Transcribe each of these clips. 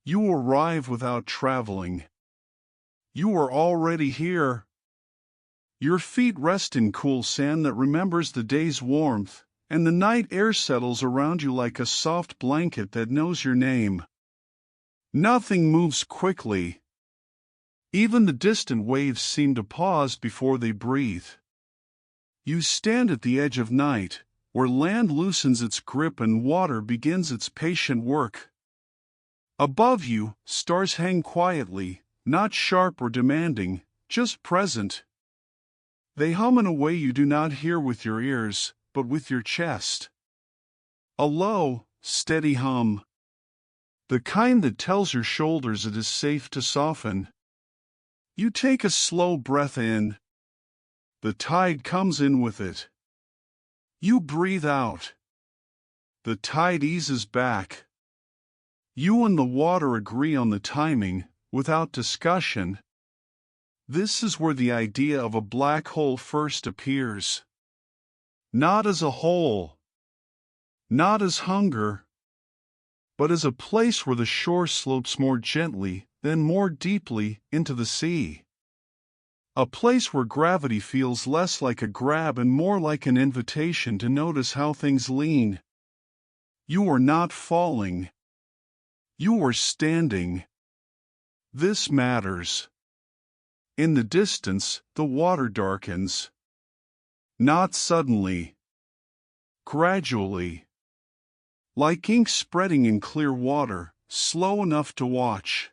You arrive without traveling. You are already here. Your feet rest in cool sand that remembers the day's warmth, and the night air settles around you like a soft blanket that knows your name. Nothing moves quickly. Even the distant waves seem to pause before they breathe. You stand at the edge of night, where land loosens its grip and water begins its patient work. Above you, stars hang quietly, not sharp or demanding, just present. They hum in a way you do not hear with your ears, but with your chest. A low, steady hum. The kind that tells your shoulders it is safe to soften. You take a slow breath in. The tide comes in with it. You breathe out. The tide eases back. You and the water agree on the timing, without discussion. This is where the idea of a black hole first appears. Not as a hole, not as hunger, but as a place where the shore slopes more gently, then more deeply, into the sea. A place where gravity feels less like a grab and more like an invitation to notice how things lean. You are not falling. You are standing. This matters. In the distance, the water darkens. Not suddenly. Gradually. Like ink spreading in clear water, slow enough to watch.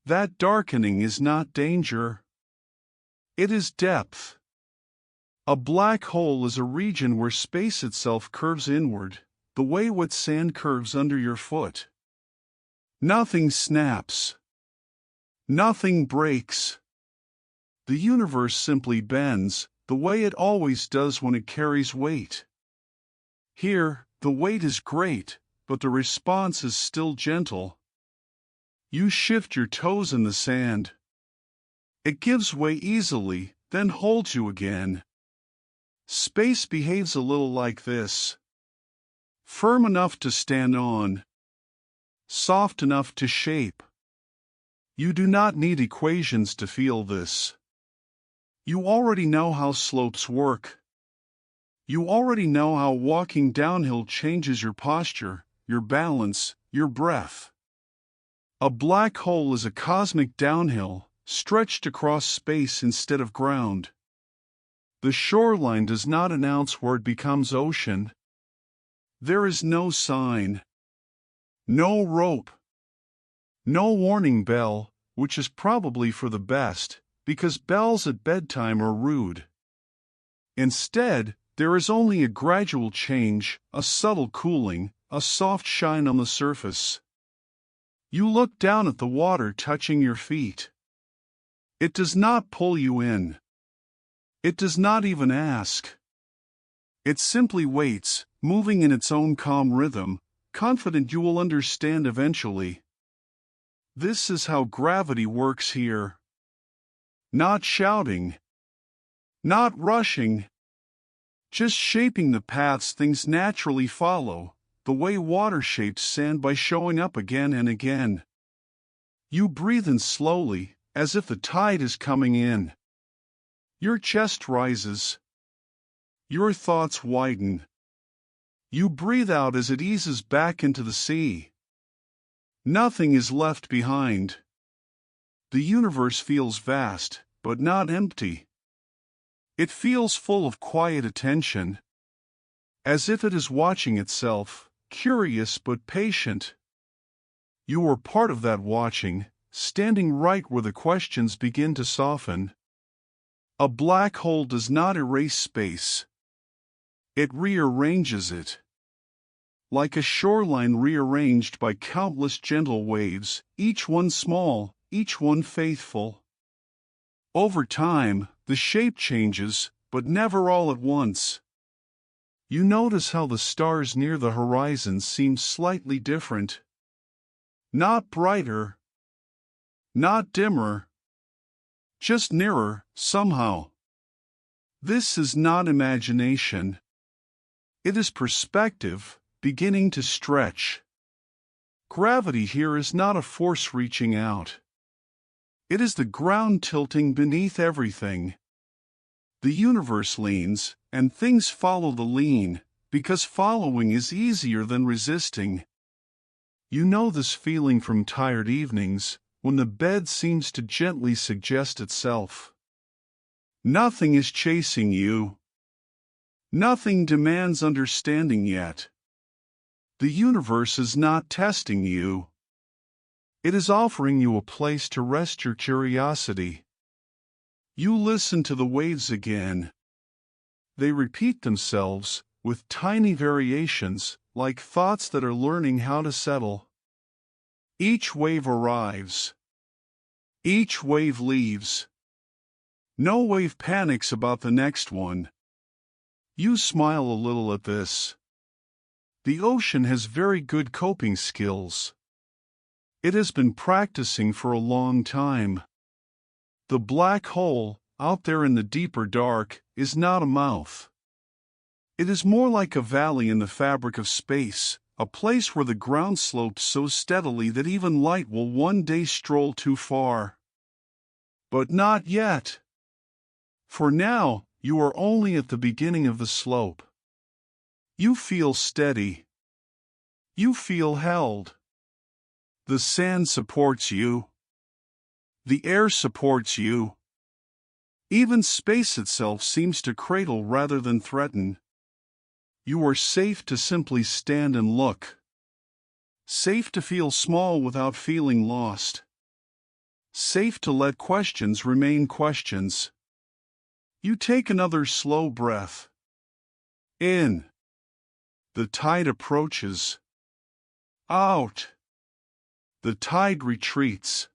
That darkening is not danger. It is depth. A black hole is a region where space itself curves inward, the way wet sand curves under your foot. Nothing snaps. Nothing breaks. The universe simply bends, the way it always does when it carries weight. Here, the weight is great, but the response is still gentle. You shift your toes in the sand. It gives way easily, then holds you again. Space behaves a little like this. Firm enough to stand on. Soft enough to shape. You do not need equations to feel this. You already know how slopes work. You already know how walking downhill changes your posture, your balance, your breath. A black hole is a cosmic downhill, stretched across space instead of ground. The shoreline does not announce where it becomes ocean. There is no sign. No rope. No warning bell, which is probably for the best, because bells at bedtime are rude. Instead, there is only a gradual change, a subtle cooling, a soft shine on the surface. You look down at the water touching your feet. It does not pull you in. It does not even ask. It simply waits, moving in its own calm rhythm, confident you will understand eventually. This is how gravity works here. Not shouting. Not rushing. Just shaping the paths things naturally follow, the way water shapes sand by showing up again and again. You breathe in slowly, as if the tide is coming in. Your chest rises. Your thoughts widen. You breathe out as it eases back into the sea. Nothing is left behind. The universe feels vast, but not empty. It feels full of quiet attention, as if it is watching itself, curious but patient. You are part of that watching, standing right where the questions begin to soften. A black hole does not erase space. It rearranges it. Like a shoreline rearranged by countless gentle waves, each one small, each one faithful. Over time, the shape changes, but never all at once. You notice how the stars near the horizon seem slightly different. Not brighter. Not dimmer. Just nearer, somehow. This is not imagination. It is perspective, beginning to stretch. Gravity here is not a force reaching out. It is the ground tilting beneath everything. The universe leans, and things follow the lean, because following is easier than resisting. You know this feeling from tired evenings, when the bed seems to gently suggest itself. Nothing is chasing you. Nothing demands understanding yet. The universe is not testing you. It is offering you a place to rest your curiosity. You listen to the waves again. They repeat themselves, with tiny variations, like thoughts that are learning how to settle. Each wave arrives. Each wave leaves. No wave panics about the next one. You smile a little at this. The ocean has very good coping skills. It has been practicing for a long time. The black hole, out there in the deeper dark, is not a mouth. It is more like a valley in the fabric of space, a place where the ground slopes so steadily that even light will one day stroll too far. But not yet. For now, you are only at the beginning of the slope. You feel steady. You feel held. The sand supports you. The air supports you. Even space itself seems to cradle rather than threaten. You are safe to simply stand and look. Safe to feel small without feeling lost. Safe to let questions remain questions. You take another slow breath. In. The tide approaches. Out. The tide retreats.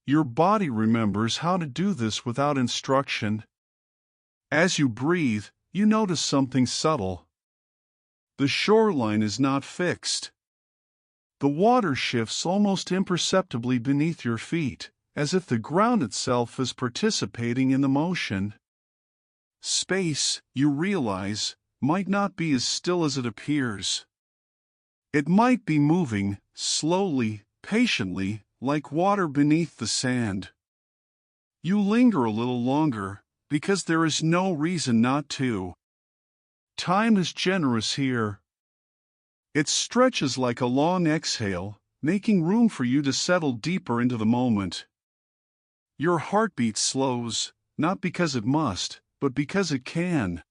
Your body remembers how to do this without instruction. As you breathe, you notice something subtle. The shoreline is not fixed. The water shifts almost imperceptibly beneath your feet, as if the ground itself is participating in the motion. Space, you realize, might not be as still as it appears. It might be moving, slowly, patiently, like water beneath the sand. You linger a little longer, because there is no reason not to. Time is generous here. It stretches like a long exhale, making room for you to settle deeper into the moment. Your heartbeat slows, not because it must, but because it can.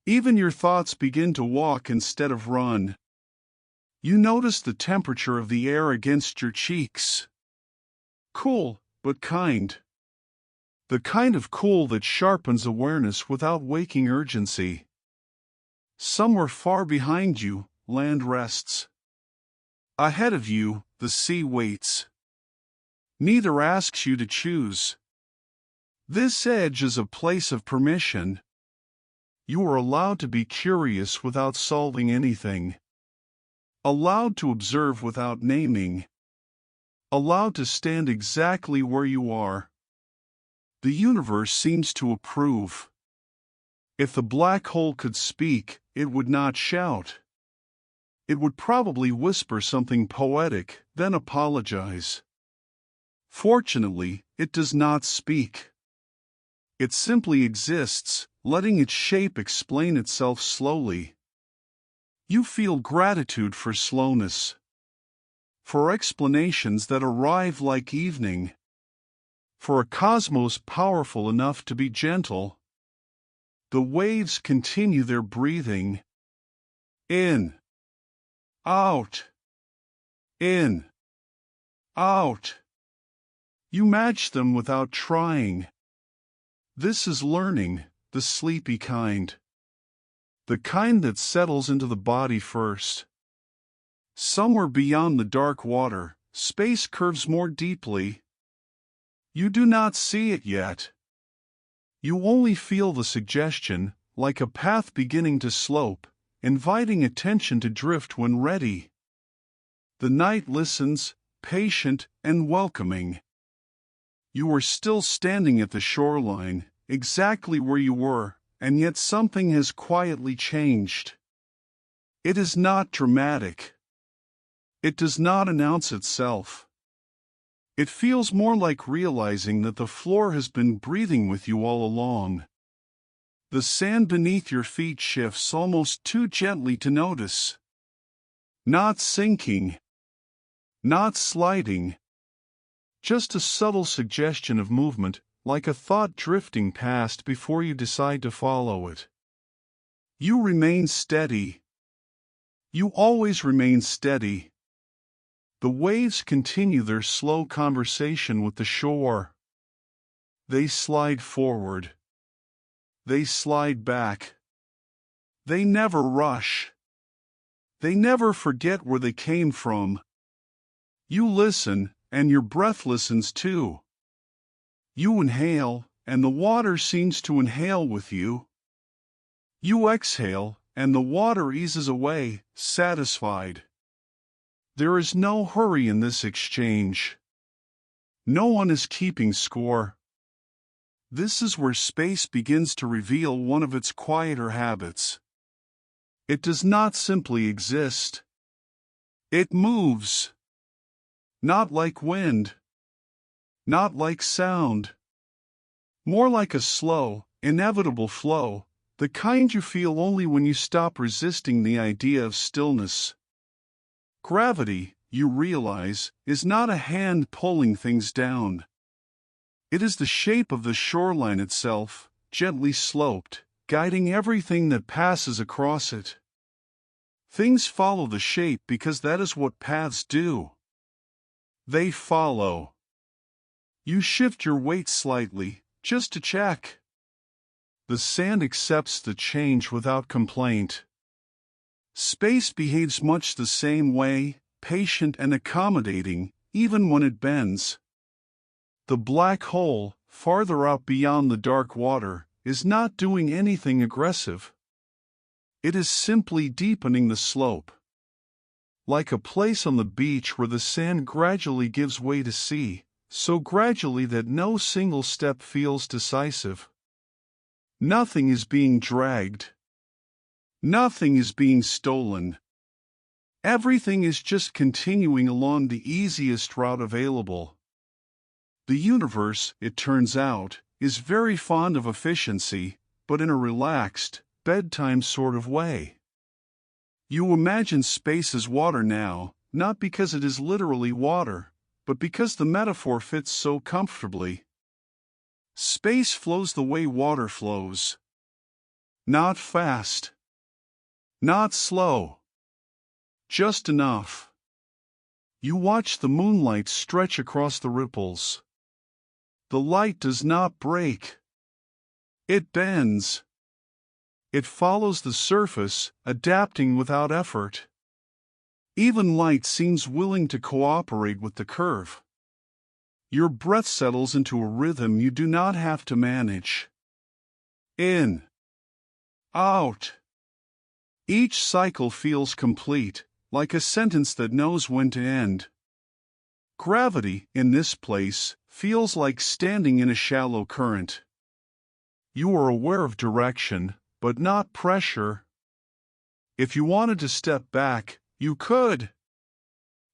Even your thoughts begin to walk instead of run. You notice the temperature of the air against your cheeks. Cool, but kind. The kind of cool that sharpens awareness without waking urgency. Somewhere far behind you, land rests. Ahead of you, the sea waits. Neither asks you to choose. This edge is a place of permission. You are allowed to be curious without solving anything. Allowed to observe without naming. Allowed to stand exactly where you are. The universe seems to approve. If the black hole could speak, it would not shout. It would probably whisper something poetic, then apologize. Fortunately, it does not speak. It simply exists, letting its shape explain itself slowly. You feel gratitude for slowness. For explanations that arrive like evening. For a cosmos powerful enough to be gentle. The waves continue their breathing. In. Out. In. Out. You match them without trying. This is learning, the sleepy kind. The kind that settles into the body first. Somewhere beyond the dark water, space curves more deeply. You do not see it yet. You only feel the suggestion, like a path beginning to slope, inviting attention to drift when ready. The night listens, patient and welcoming. You are still standing at the shoreline, exactly where you were, and yet something has quietly changed. It is not dramatic. It does not announce itself. It feels more like realizing that the floor has been breathing with you all along. The sand beneath your feet shifts almost too gently to notice. Not sinking. Not sliding. Just a subtle suggestion of movement, like a thought drifting past before you decide to follow it. You remain steady. You always remain steady. The waves continue their slow conversation with the shore. They slide forward. They slide back. They never rush. They never forget where they came from. You listen, and your breath listens too. You inhale, and the water seems to inhale with you. You exhale, and the water eases away, satisfied. There is no hurry in this exchange. No one is keeping score. This is where space begins to reveal one of its quieter habits. It does not simply exist. It moves. Not like wind. Not like sound. More like a slow, inevitable flow, the kind you feel only when you stop resisting the idea of stillness. Gravity, you realize, is not a hand pulling things down. It is the shape of the shoreline itself, gently sloped, guiding everything that passes across it. Things follow the shape because that is what paths do. They follow. You shift your weight slightly, just to check. The sand accepts the change without complaint. Space behaves much the same way, patient and accommodating, even when it bends. The black hole, farther out beyond the dark water, is not doing anything aggressive. It is simply deepening the slope. Like a place on the beach where the sand gradually gives way to sea, so gradually that no single step feels decisive. Nothing is being dragged. Nothing is being stolen. Everything is just continuing along the easiest route available. The universe, it turns out, is very fond of efficiency, but in a relaxed, bedtime sort of way. You imagine space as water now, not because it is literally water, but because the metaphor fits so comfortably. Space flows the way water flows. Not fast. Not slow. Just enough. You watch the moonlight stretch across the ripples. The light does not break. It bends. It follows the surface, adapting without effort. Even light seems willing to cooperate with the curve. Your breath settles into a rhythm you do not have to manage. In. Out. Each cycle feels complete, like a sentence that knows when to end. Gravity, in this place, feels like standing in a shallow current. You are aware of direction, but not pressure. If you wanted to step back, you could.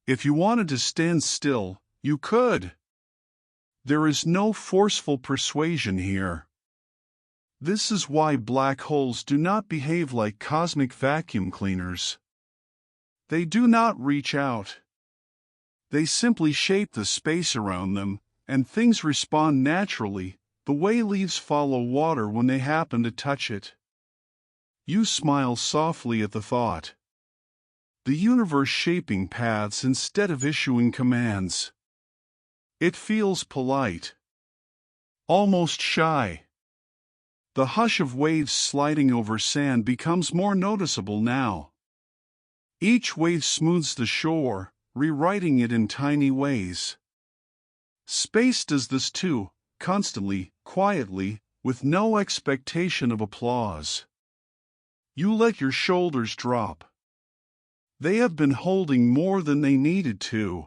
If you wanted to stand still, you could. There is no forceful persuasion here. This is why black holes do not behave like cosmic vacuum cleaners. They do not reach out. They simply shape the space around them, and things respond naturally, the way leaves follow water when they happen to touch it. You smile softly at the thought. The universe shaping paths instead of issuing commands. It feels polite. Almost shy. The hush of waves sliding over sand becomes more noticeable now. Each wave smooths the shore, rewriting it in tiny ways. Space does this too, constantly, quietly, with no expectation of applause. You let your shoulders drop. They have been holding more than they needed to.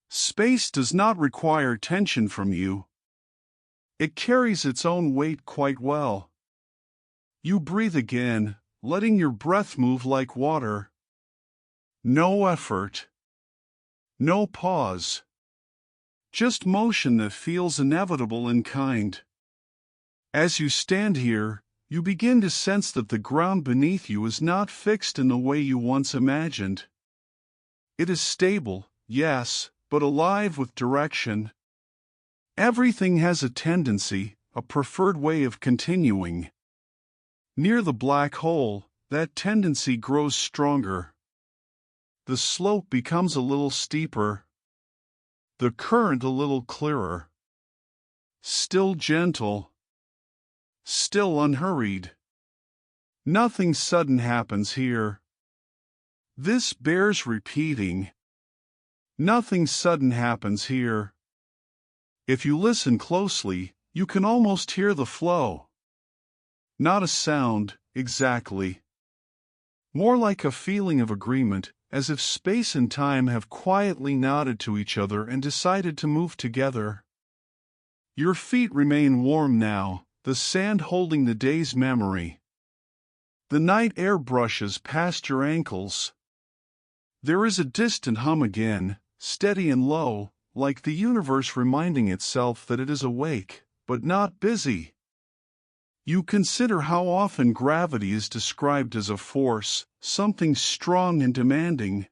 Space does not require tension from you. It carries its own weight quite well. You breathe again, letting your breath move like water. No effort. No pause. Just motion that feels inevitable and kind. As you stand here, you begin to sense that the ground beneath you is not fixed in the way you once imagined. It is stable, yes, but alive with direction. Everything has a tendency, a preferred way of continuing. Near the black hole, that tendency grows stronger. The slope becomes a little steeper. The current a little clearer. Still gentle. Still unhurried. Nothing sudden happens here. This bears repeating. Nothing sudden happens here. If you listen closely, you can almost hear the flow. Not a sound, exactly. More like a feeling of agreement, as if space and time have quietly nodded to each other and decided to move together. Your feet remain warm now, the sand holding the day's memory. The night air brushes past your ankles. There is a distant hum again, steady and low, like the universe reminding itself that it is awake, but not busy. You consider how often gravity is described as a force, something strong and demanding.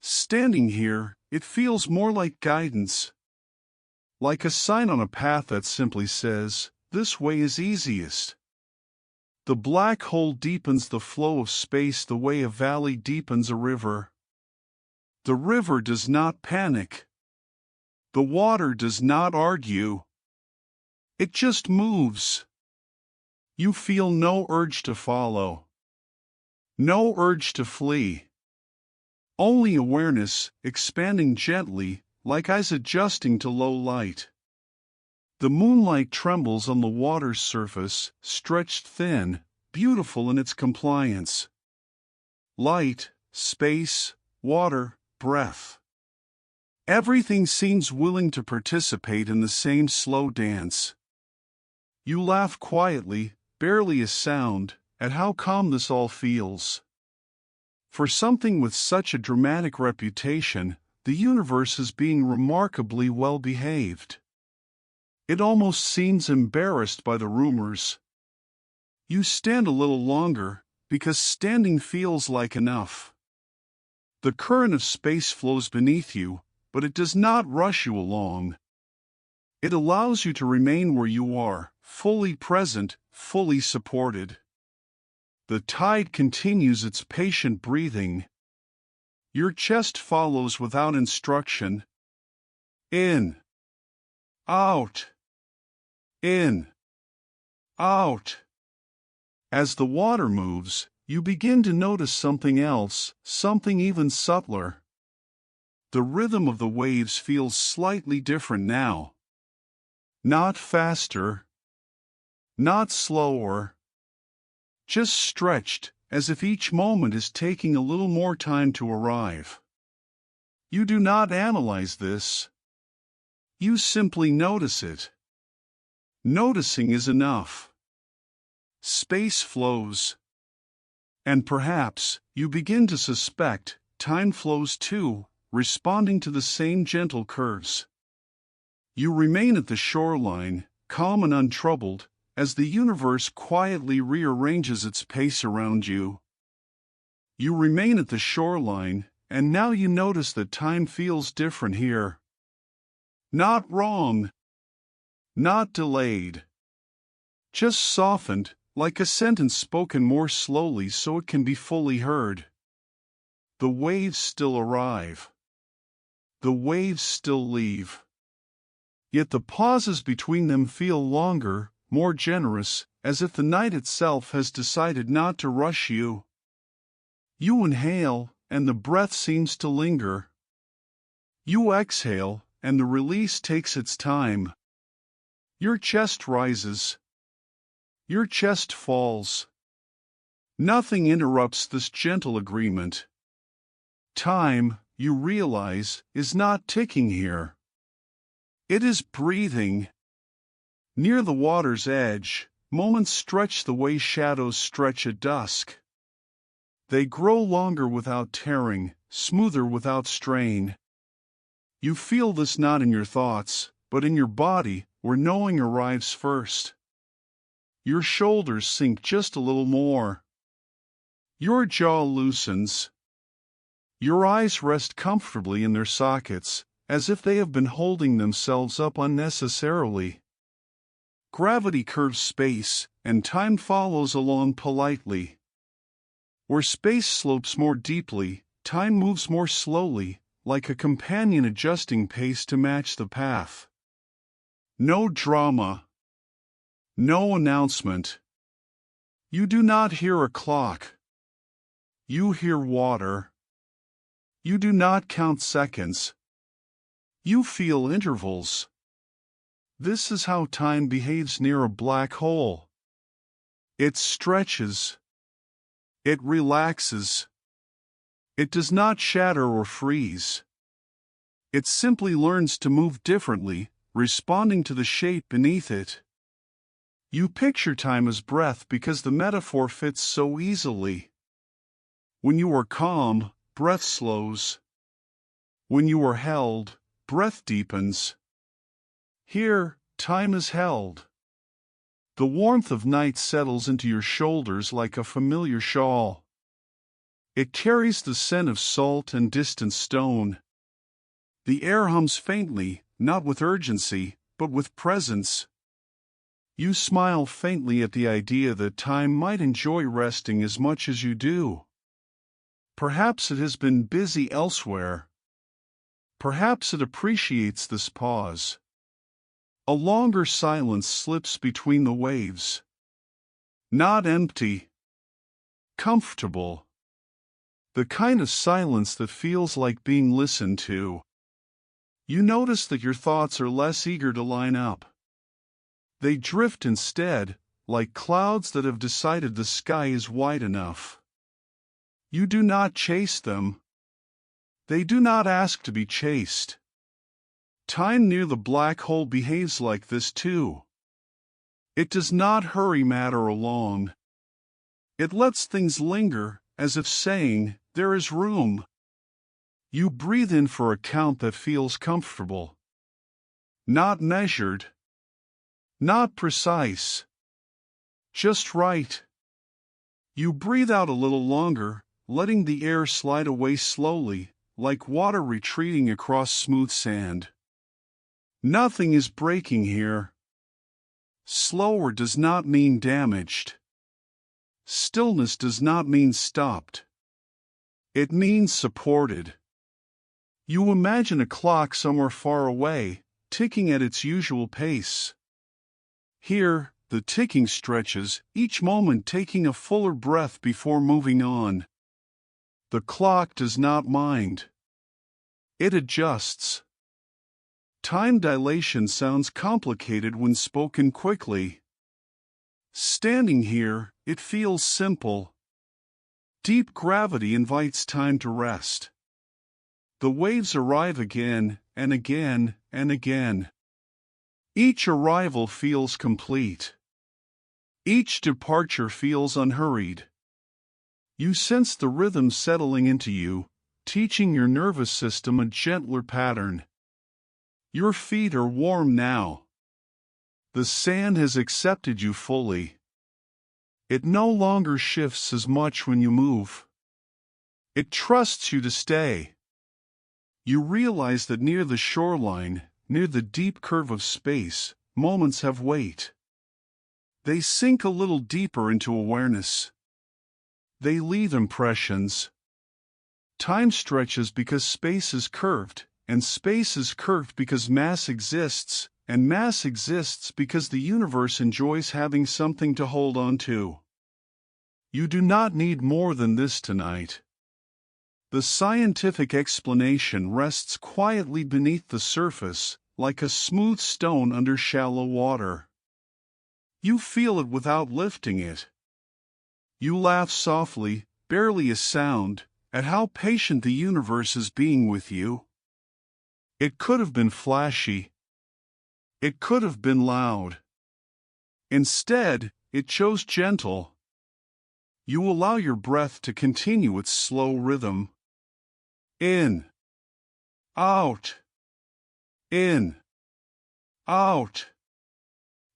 Standing here, it feels more like guidance. Like a sign on a path that simply says, "This way is easiest." The black hole deepens the flow of space the way a valley deepens a river. The river does not panic. The water does not argue. It just moves. You feel no urge to follow. No urge to flee. Only awareness, expanding gently, like eyes adjusting to low light. The moonlight trembles on the water's surface, stretched thin, beautiful in its compliance. Light, space, water, breath. Everything seems willing to participate in the same slow dance. You laugh quietly, barely a sound, at how calm this all feels. For something with such a dramatic reputation, the universe is being remarkably well behaved. It almost seems embarrassed by the rumors. You stand a little longer, because standing feels like enough. The current of space flows beneath you, but it does not rush you along. It allows you to remain where you are, fully present, fully supported. The tide continues its patient breathing. Your chest follows without instruction. In. Out. In. Out. As the water moves, you begin to notice something else, something even subtler. The rhythm of the waves feels slightly different now. Not faster. Not slower. Just stretched, as if each moment is taking a little more time to arrive. You do not analyze this. You simply notice it. Noticing is enough. Space flows. And perhaps, you begin to suspect, time flows too, responding to the same gentle curves. You remain at the shoreline, calm and untroubled, as the universe quietly rearranges its pace around you. You remain at the shoreline, and now you notice that time feels different here. Not wrong. Not delayed. Just softened, like a sentence spoken more slowly so it can be fully heard. The waves still arrive. The waves still leave. Yet the pauses between them feel longer, more generous, as if the night itself has decided not to rush you. You inhale, and the breath seems to linger. You exhale, and the release takes its time. Your chest rises. Your chest falls. Nothing interrupts this gentle agreement. Time, you realize, is not ticking here. It is breathing. Near the water's edge, moments stretch the way shadows stretch at dusk. They grow longer without tearing, smoother without strain. You feel this not in your thoughts, but in your body, where knowing arrives first. Your shoulders sink just a little more. Your jaw loosens. Your eyes rest comfortably in their sockets, as if they have been holding themselves up unnecessarily. Gravity curves space, and time follows along politely. Where space slopes more deeply, time moves more slowly, like a companion adjusting pace to match the path. No drama. No announcement. You do not hear a clock. You hear water. You do not count seconds. You feel intervals. This is how time behaves near a black hole. It stretches. It relaxes. It does not shatter or freeze. It simply learns to move differently, responding to the shape beneath it. You picture time as breath because the metaphor fits so easily. When you are calm, breath slows. When you are held, breath deepens. Here, time is held. The warmth of night settles into your shoulders like a familiar shawl. It carries the scent of salt and distant stone. The air hums faintly, not with urgency, but with presence. You smile faintly at the idea that time might enjoy resting as much as you do. Perhaps it has been busy elsewhere. Perhaps it appreciates this pause. A longer silence slips between the waves. Not empty. Comfortable. The kind of silence that feels like being listened to. You notice that your thoughts are less eager to line up. They drift instead, like clouds that have decided the sky is wide enough. You do not chase them. They do not ask to be chased. Time near the black hole behaves like this too. It does not hurry matter along. It lets things linger, as if saying, there is room. You breathe in for a count that feels comfortable. Not measured. Not precise. Just right. You breathe out a little longer, letting the air slide away slowly, like water retreating across smooth sand. Nothing is breaking here. Slower does not mean damaged. Stillness does not mean stopped. It means supported. You imagine a clock somewhere far away, ticking at its usual pace. Here, the ticking stretches, each moment taking a fuller breath before moving on. The clock does not mind. It adjusts. Time dilation sounds complicated when spoken quickly. Standing here, it feels simple. Deep gravity invites time to rest. The waves arrive again and again and again. Each arrival feels complete. Each departure feels unhurried. You sense the rhythm settling into you, teaching your nervous system a gentler pattern. Your feet are warm now. The sand has accepted you fully. It no longer shifts as much when you move. It trusts you to stay. You realize that near the shoreline, near the deep curve of space, moments have weight. They sink a little deeper into awareness. They leave impressions. Time stretches because space is curved, and space is curved because mass exists, and mass exists because the universe enjoys having something to hold on to. You do not need more than this tonight. The scientific explanation rests quietly beneath the surface, like a smooth stone under shallow water. You feel it without lifting it. You laugh softly, barely a sound, at how patient the universe is being with you. It could have been flashy. It could have been loud. Instead, it chose gentle. You allow your breath to continue its slow rhythm. In. Out. In. Out.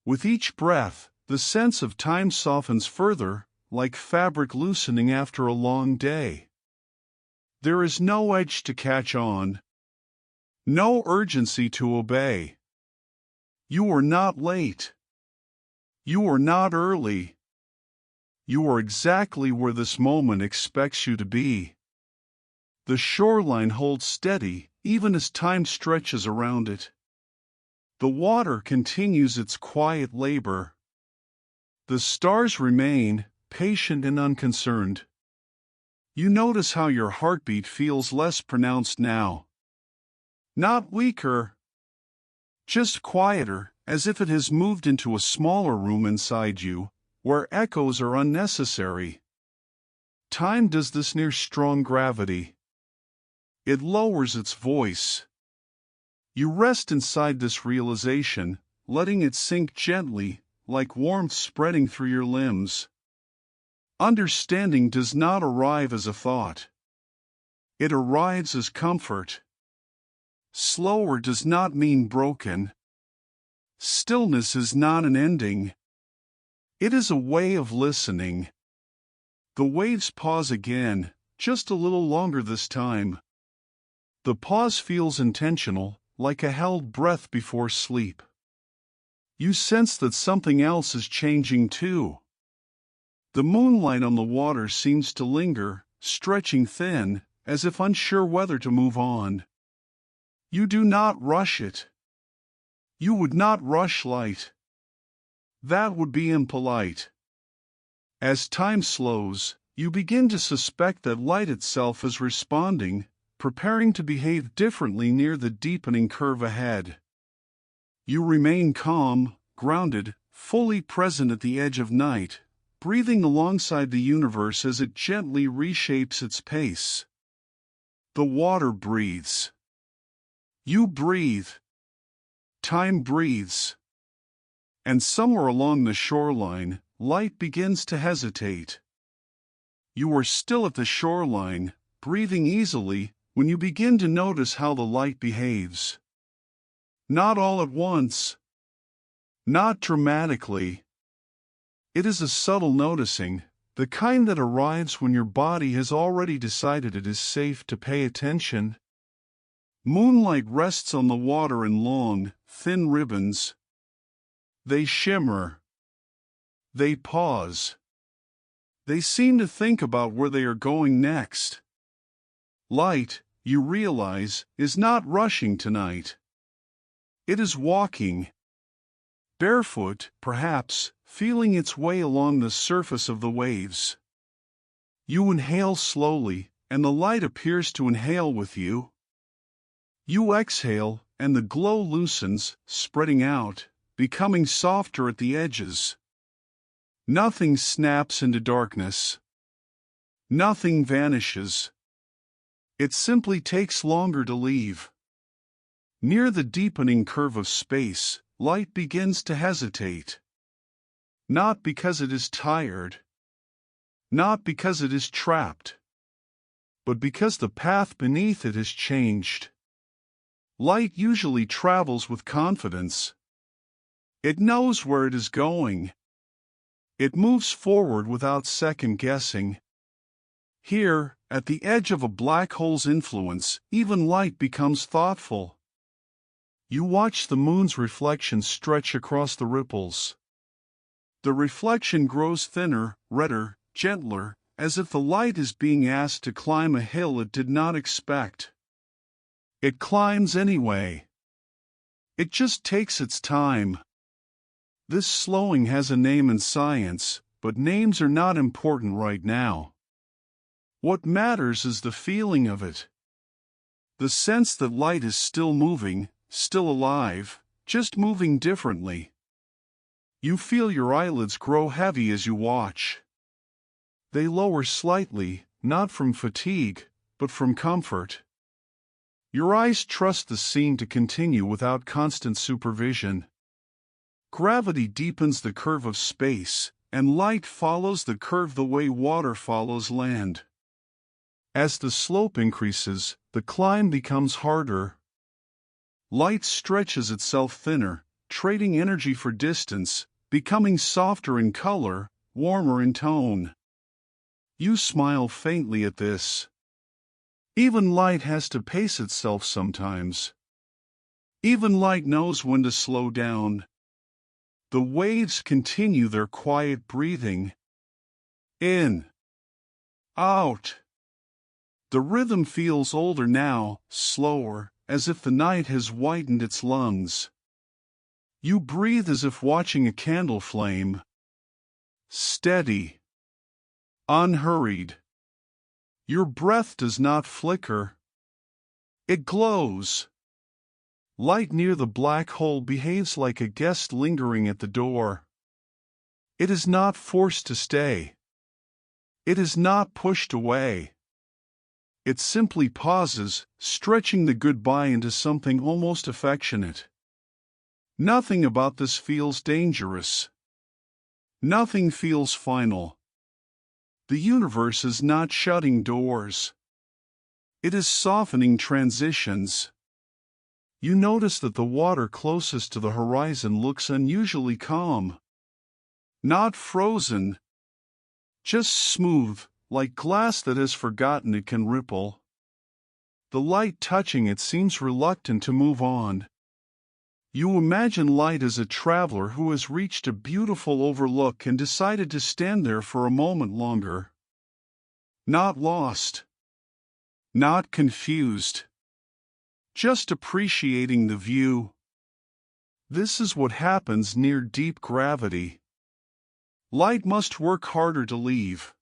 With each breath, the sense of time softens further, like fabric loosening after a long day. There is no edge to catch on, no urgency to obey. You are not late. You are not early. You are exactly where this moment expects you to be. The shoreline holds steady, even as time stretches around it. The water continues its quiet labor. The stars remain, patient and unconcerned. You notice how your heartbeat feels less pronounced now. Not weaker, just quieter, as if it has moved into a smaller room inside you, where echoes are unnecessary. Time does this near strong gravity. It lowers its voice. You rest inside this realization, letting it sink gently, like warmth spreading through your limbs. Understanding does not arrive as a thought. It arrives as comfort. Slower does not mean broken. Stillness is not an ending. It is a way of listening. The waves pause again, just a little longer this time. The pause feels intentional, like a held breath before sleep. You sense that something else is changing too. The moonlight on the water seems to linger, stretching thin, as if unsure whether to move on. You do not rush it. You would not rush light. That would be impolite. As time slows, you begin to suspect that light itself is responding, preparing to behave differently near the deepening curve ahead. You remain calm, grounded, fully present at the edge of night, breathing alongside the universe as it gently reshapes its pace. The water breathes. You breathe. Time breathes. And somewhere along the shoreline, light begins to hesitate. You are still at the shoreline, breathing easily, when you begin to notice how the light behaves. Not all at once. Not dramatically. It is a subtle noticing, the kind that arrives when your body has already decided it is safe to pay attention. Moonlight rests on the water in long, thin ribbons. They shimmer. They pause. They seem to think about where they are going next. Light, you realize, is not rushing tonight. It is walking. Barefoot, perhaps, feeling its way along the surface of the waves. You inhale slowly, and the light appears to inhale with you. You exhale, and the glow loosens, spreading out, becoming softer at the edges. Nothing snaps into darkness. Nothing vanishes. It simply takes longer to leave. Near the deepening curve of space, light begins to hesitate. Not because it is tired. Not because it is trapped. But because the path beneath it has changed. Light usually travels with confidence. It knows where it is going. It moves forward without second guessing. Here, at the edge of a black hole's influence, even light becomes thoughtful. You watch the moon's reflection stretch across the ripples. The reflection grows thinner, redder, gentler, as if the light is being asked to climb a hill it did not expect. It climbs anyway. It just takes its time. This slowing has a name in science, but names are not important right now. What matters is the feeling of it. The sense that light is still moving, still alive, just moving differently. You feel your eyelids grow heavy as you watch. They lower slightly, not from fatigue, but from comfort. Your eyes trust the scene to continue without constant supervision. Gravity deepens the curve of space, and light follows the curve the way water follows land. As the slope increases, the climb becomes harder. Light stretches itself thinner, trading energy for distance, becoming softer in color, warmer in tone. You smile faintly at this. Even light has to pace itself sometimes. Even light knows when to slow down. The waves continue their quiet breathing. In. Out. The rhythm feels older now, slower, as if the night has whitened its lungs. You breathe as if watching a candle flame. Steady. Unhurried. Your breath does not flicker. It glows. Light near the black hole behaves like a guest lingering at the door. It is not forced to stay. It is not pushed away. It simply pauses, stretching the goodbye into something almost affectionate. Nothing about this feels dangerous. Nothing feels final. The universe is not shutting doors. It is softening transitions. You notice that the water closest to the horizon looks unusually calm. Not frozen. Just smooth, like glass that has forgotten it can ripple. The light touching it seems reluctant to move on. You imagine light as a traveler who has reached a beautiful overlook and decided to stand there for a moment longer. Not lost. Not confused. Just appreciating the view. This is what happens near deep gravity. Light must work harder to leave.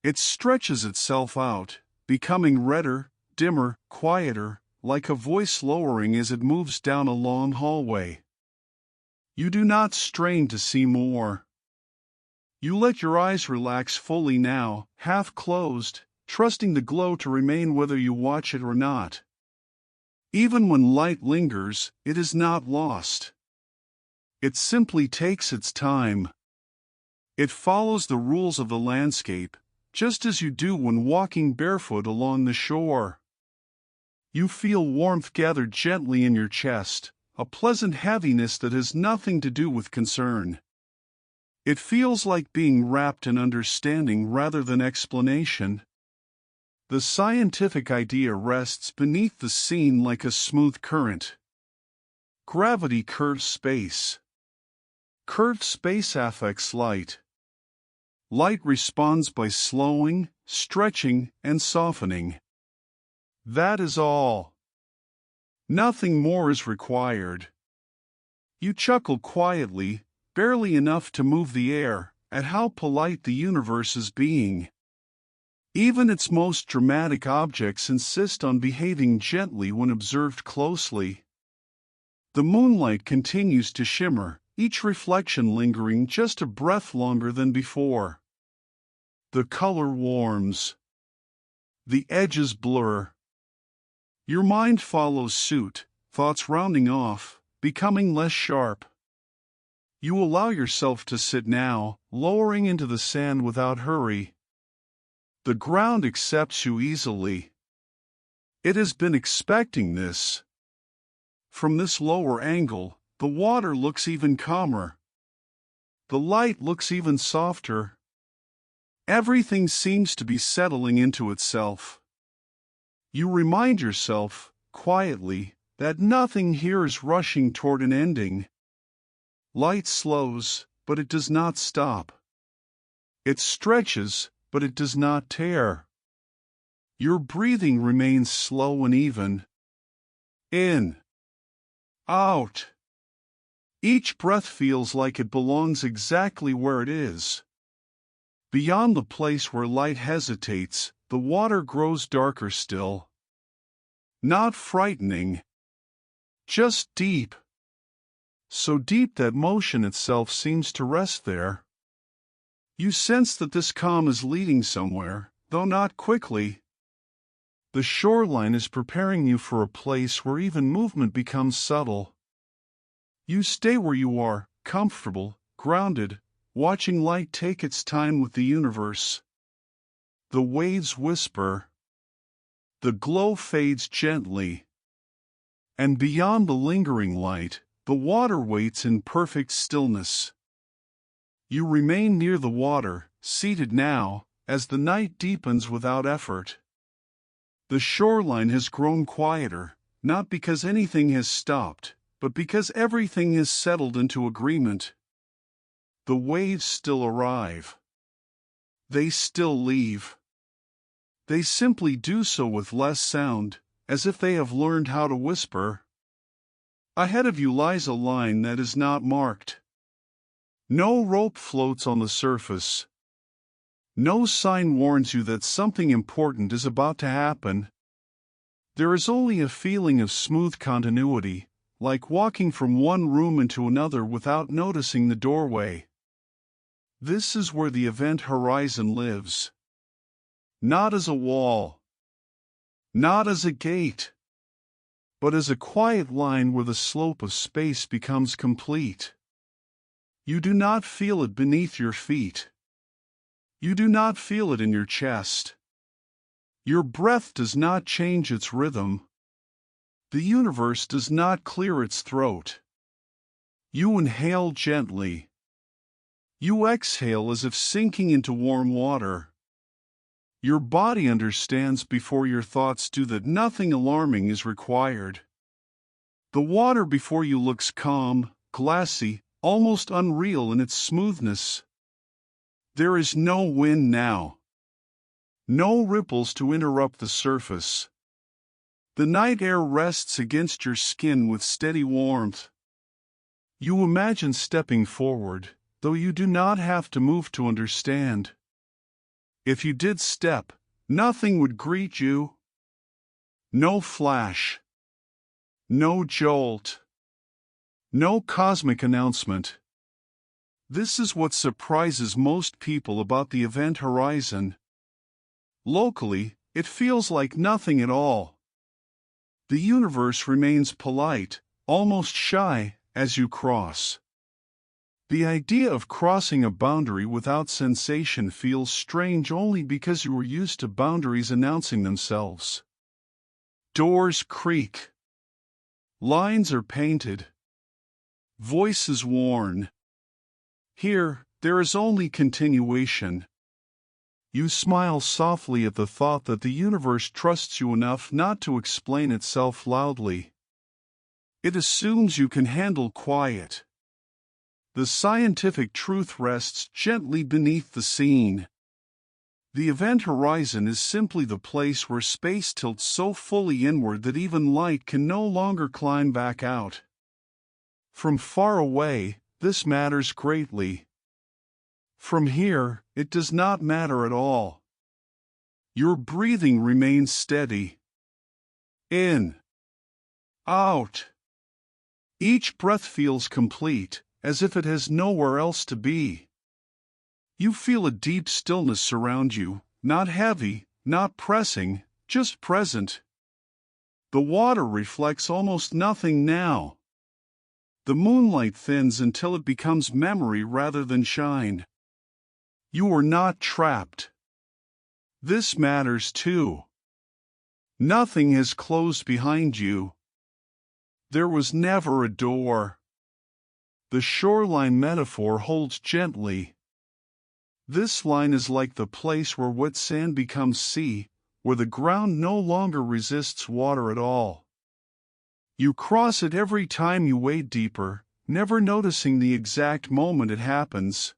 It stretches itself out, becoming redder, dimmer, quieter, like a voice lowering as it moves down a long hallway. You do not strain to see more. You let your eyes relax fully now, half closed, trusting the glow to remain whether you watch it or not. Even when light lingers, it is not lost. It simply takes its time. It follows the rules of the landscape, just as you do when walking barefoot along the shore. You feel warmth gather gently in your chest, a pleasant heaviness that has nothing to do with concern. It feels like being wrapped in understanding rather than explanation. The scientific idea rests beneath the scene like a smooth current. Gravity curves space. Curved space affects light. Light responds by slowing, stretching, and softening. That is all. Nothing more is required. You chuckle quietly, barely enough to move the air, at how polite the universe is being. Even its most dramatic objects insist on behaving gently when observed closely. The moonlight continues to shimmer, each reflection lingering just a breath longer than before. The color warms. The edges blur. Your mind follows suit, thoughts rounding off, becoming less sharp. You allow yourself to sit now, lowering into the sand without hurry. The ground accepts you easily. It has been expecting this. From this lower angle, the water looks even calmer. The light looks even softer. Everything seems to be settling into itself. You remind yourself, quietly, that nothing here is rushing toward an ending. Light slows, but it does not stop. It stretches, but it does not tear. Your breathing remains slow and even. In. Out. Each breath feels like it belongs exactly where it is. Beyond the place where light hesitates, the water grows darker still. Not frightening. Just deep. So deep that motion itself seems to rest there. You sense that this calm is leading somewhere, though not quickly. The shoreline is preparing you for a place where even movement becomes subtle. You stay where you are, comfortable, grounded, watching light take its time with the universe. The waves whisper. The glow fades gently. And beyond the lingering light, the water waits in perfect stillness. You remain near the water, seated now, as the night deepens without effort. The shoreline has grown quieter, not because anything has stopped, but because everything has settled into agreement. The waves still arrive. They still leave. They simply do so with less sound, as if they have learned how to whisper. Ahead of you lies a line that is not marked. No rope floats on the surface. No sign warns you that something important is about to happen. There is only a feeling of smooth continuity, like walking from one room into another without noticing the doorway. This is where the event horizon lives. Not as a wall. Not as a gate. But as a quiet line where the slope of space becomes complete. You do not feel it beneath your feet. You do not feel it in your chest. Your breath does not change its rhythm. The universe does not clear its throat. You inhale gently. You exhale as if sinking into warm water. Your body understands before your thoughts do that nothing alarming is required. The water before you looks calm, glassy, almost unreal in its smoothness. There is no wind now. No ripples to interrupt the surface. The night air rests against your skin with steady warmth. You imagine stepping forward, though you do not have to move to understand. If you did step, nothing would greet you. No flash. No jolt. No cosmic announcement. This is what surprises most people about the event horizon. Locally, it feels like nothing at all. The universe remains polite, almost shy, as you cross. The idea of crossing a boundary without sensation feels strange only because you are used to boundaries announcing themselves. Doors creak. Lines are painted. Voices warn. Here, there is only continuation. You smile softly at the thought that the universe trusts you enough not to explain itself loudly. It assumes you can handle quiet. The scientific truth rests gently beneath the scene. The event horizon is simply the place where space tilts so fully inward that even light can no longer climb back out. From far away, this matters greatly. From here, it does not matter at all. Your breathing remains steady. In. Out. Each breath feels complete, as if it has nowhere else to be. You feel a deep stillness surround you, not heavy, not pressing, just present. The water reflects almost nothing now. The moonlight thins until it becomes memory rather than shine. You are not trapped. This matters too. Nothing has closed behind you. There was never a door. The shoreline metaphor holds gently. This line is like the place where wet sand becomes sea, where the ground no longer resists water at all. You cross it every time you wade deeper, never noticing the exact moment it happens.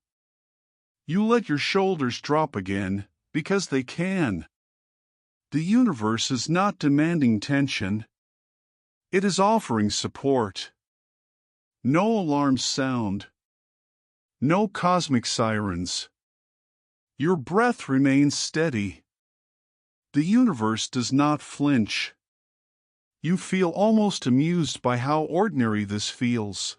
You let your shoulders drop again, because they can. The universe is not demanding tension. It is offering support. No alarms sound. No cosmic sirens. Your breath remains steady. The universe does not flinch. You feel almost amused by how ordinary this feels.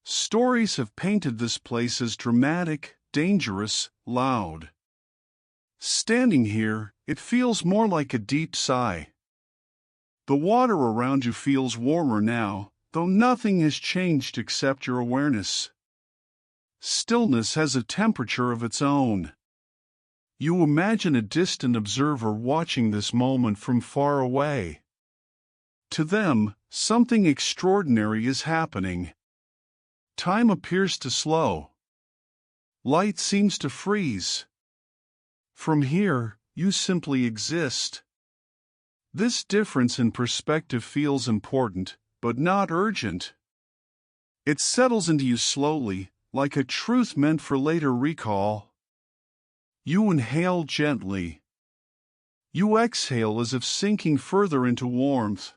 Stories have painted this place as dramatic, dangerous, loud. Standing here, it feels more like a deep sigh. The water around you feels warmer now, though nothing has changed except your awareness. Stillness has a temperature of its own. You imagine a distant observer watching this moment from far away. To them, Something extraordinary is happening. Time appears to slow. Light seems to freeze. From here, you simply exist. This difference in perspective feels important, but not urgent. It settles into you slowly, like a truth meant for later recall. You inhale gently. You exhale as if sinking further into warmth.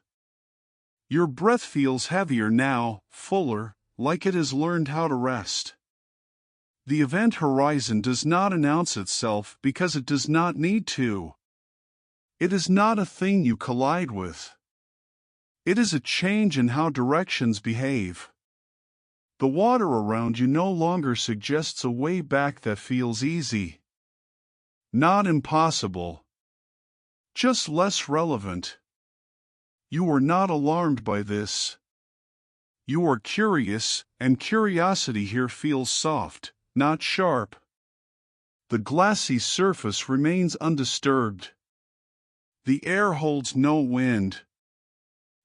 Your breath feels heavier now, fuller, like it has learned how to rest. The event horizon does not announce itself because it does not need to. It is not a thing you collide with. It is a change in how directions behave. The water around you no longer suggests a way back that feels easy. Not impossible. Just less relevant. You are not alarmed by this. You are curious, and curiosity here feels soft, not sharp. The glassy surface remains undisturbed. The air holds no wind.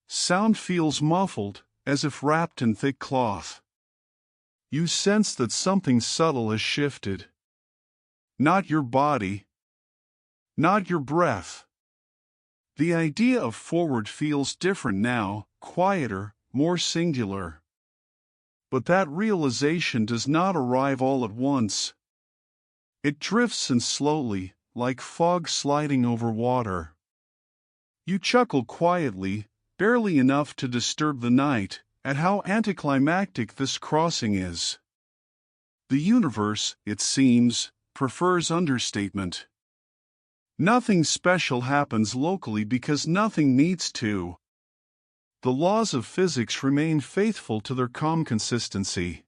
Sound feels muffled, as if wrapped in thick cloth. You sense that something subtle has shifted. Not your body. Not your breath. The idea of forward feels different now, quieter, more singular. But that realization does not arrive all at once. It drifts in slowly, like fog sliding over water. You chuckle quietly, barely enough to disturb the night, at how anticlimactic this crossing is. The universe, it seems, prefers understatement. Nothing special happens locally because nothing needs to. The laws of physics remain faithful to their calm consistency.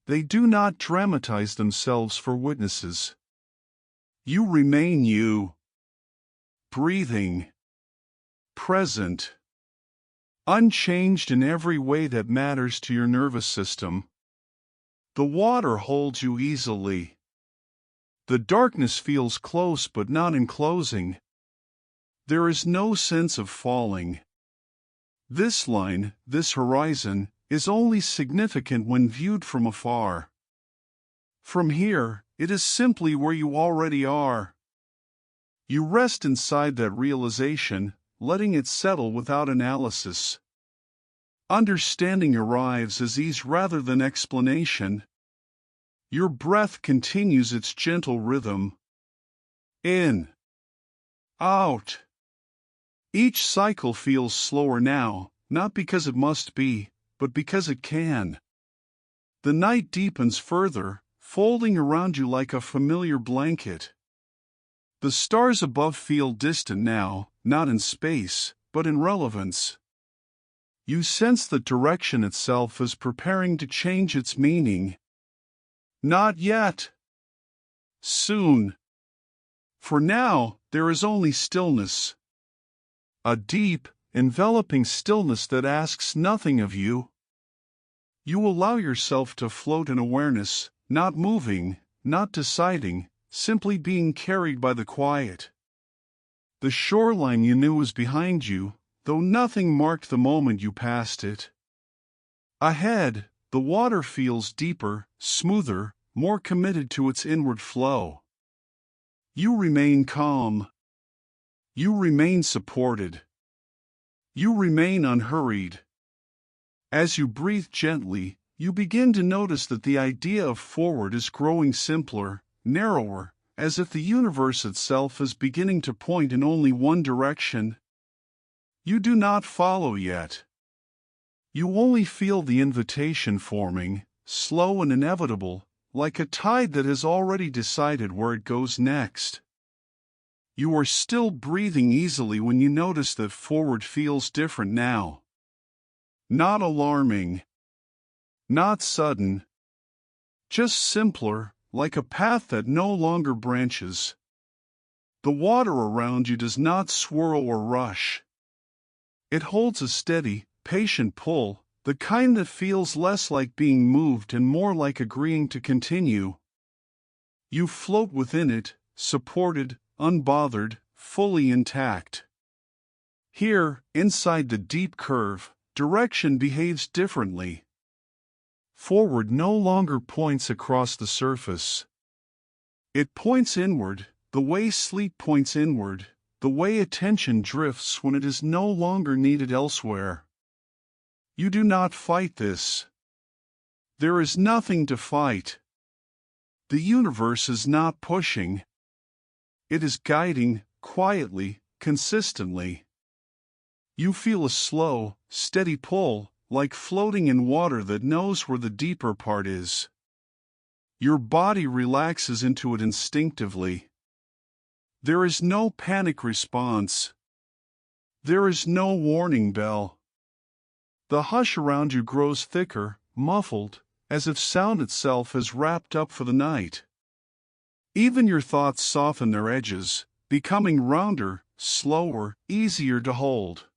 They do not dramatize themselves for witnesses. You remain you. Breathing. Present. Unchanged in every way that matters to your nervous system. The water holds you easily. The darkness feels close but not enclosing. There is no sense of falling. This line, this horizon, is only significant when viewed from afar. From here, it is simply where you already are. You rest inside that realization, letting it settle without analysis. Understanding arrives as ease rather than explanation. Your breath continues its gentle rhythm. In. Out. Each cycle feels slower now, not because it must be, but because it can. The night deepens further, folding around you like a familiar blanket. The stars above feel distant now, not in space, but in relevance. You sense that direction itself is preparing to change its meaning. Not yet. Soon. For now, there is only stillness. A deep, enveloping stillness that asks nothing of you. You allow yourself to float in awareness, not moving, not deciding, simply being carried by the quiet. The shoreline you knew was behind you, though nothing marked the moment you passed it. Ahead, the water feels deeper, smoother, more committed to its inward flow. You remain calm. You remain supported. You remain unhurried. As you breathe gently, you begin to notice that the idea of forward is growing simpler, narrower, as if the universe itself is beginning to point in only one direction. You do not follow yet. You only feel the invitation forming, slow and inevitable, like a tide that has already decided where it goes next. You are still breathing easily when you notice that forward feels different now. Not alarming. Not sudden. Just simpler, like a path that no longer branches. The water around you does not swirl or rush. It holds a steady, patient pull, the kind that feels less like being moved and more like agreeing to continue. You float within it, supported, unbothered, fully intact. Here, inside the deep curve, direction behaves differently. Forward no longer points across the surface. It points inward, the way sleep points inward, the way attention drifts when it is no longer needed elsewhere. You do not fight this. There is nothing to fight. The universe is not pushing. It is guiding, quietly, consistently. You feel a slow, steady pull, like floating in water that knows where the deeper part is. Your body relaxes into it instinctively. There is no panic response. There is no warning bell. The hush around you grows thicker, muffled, as if sound itself is wrapped up for the night. Even your thoughts soften their edges, becoming rounder, slower, easier to hold.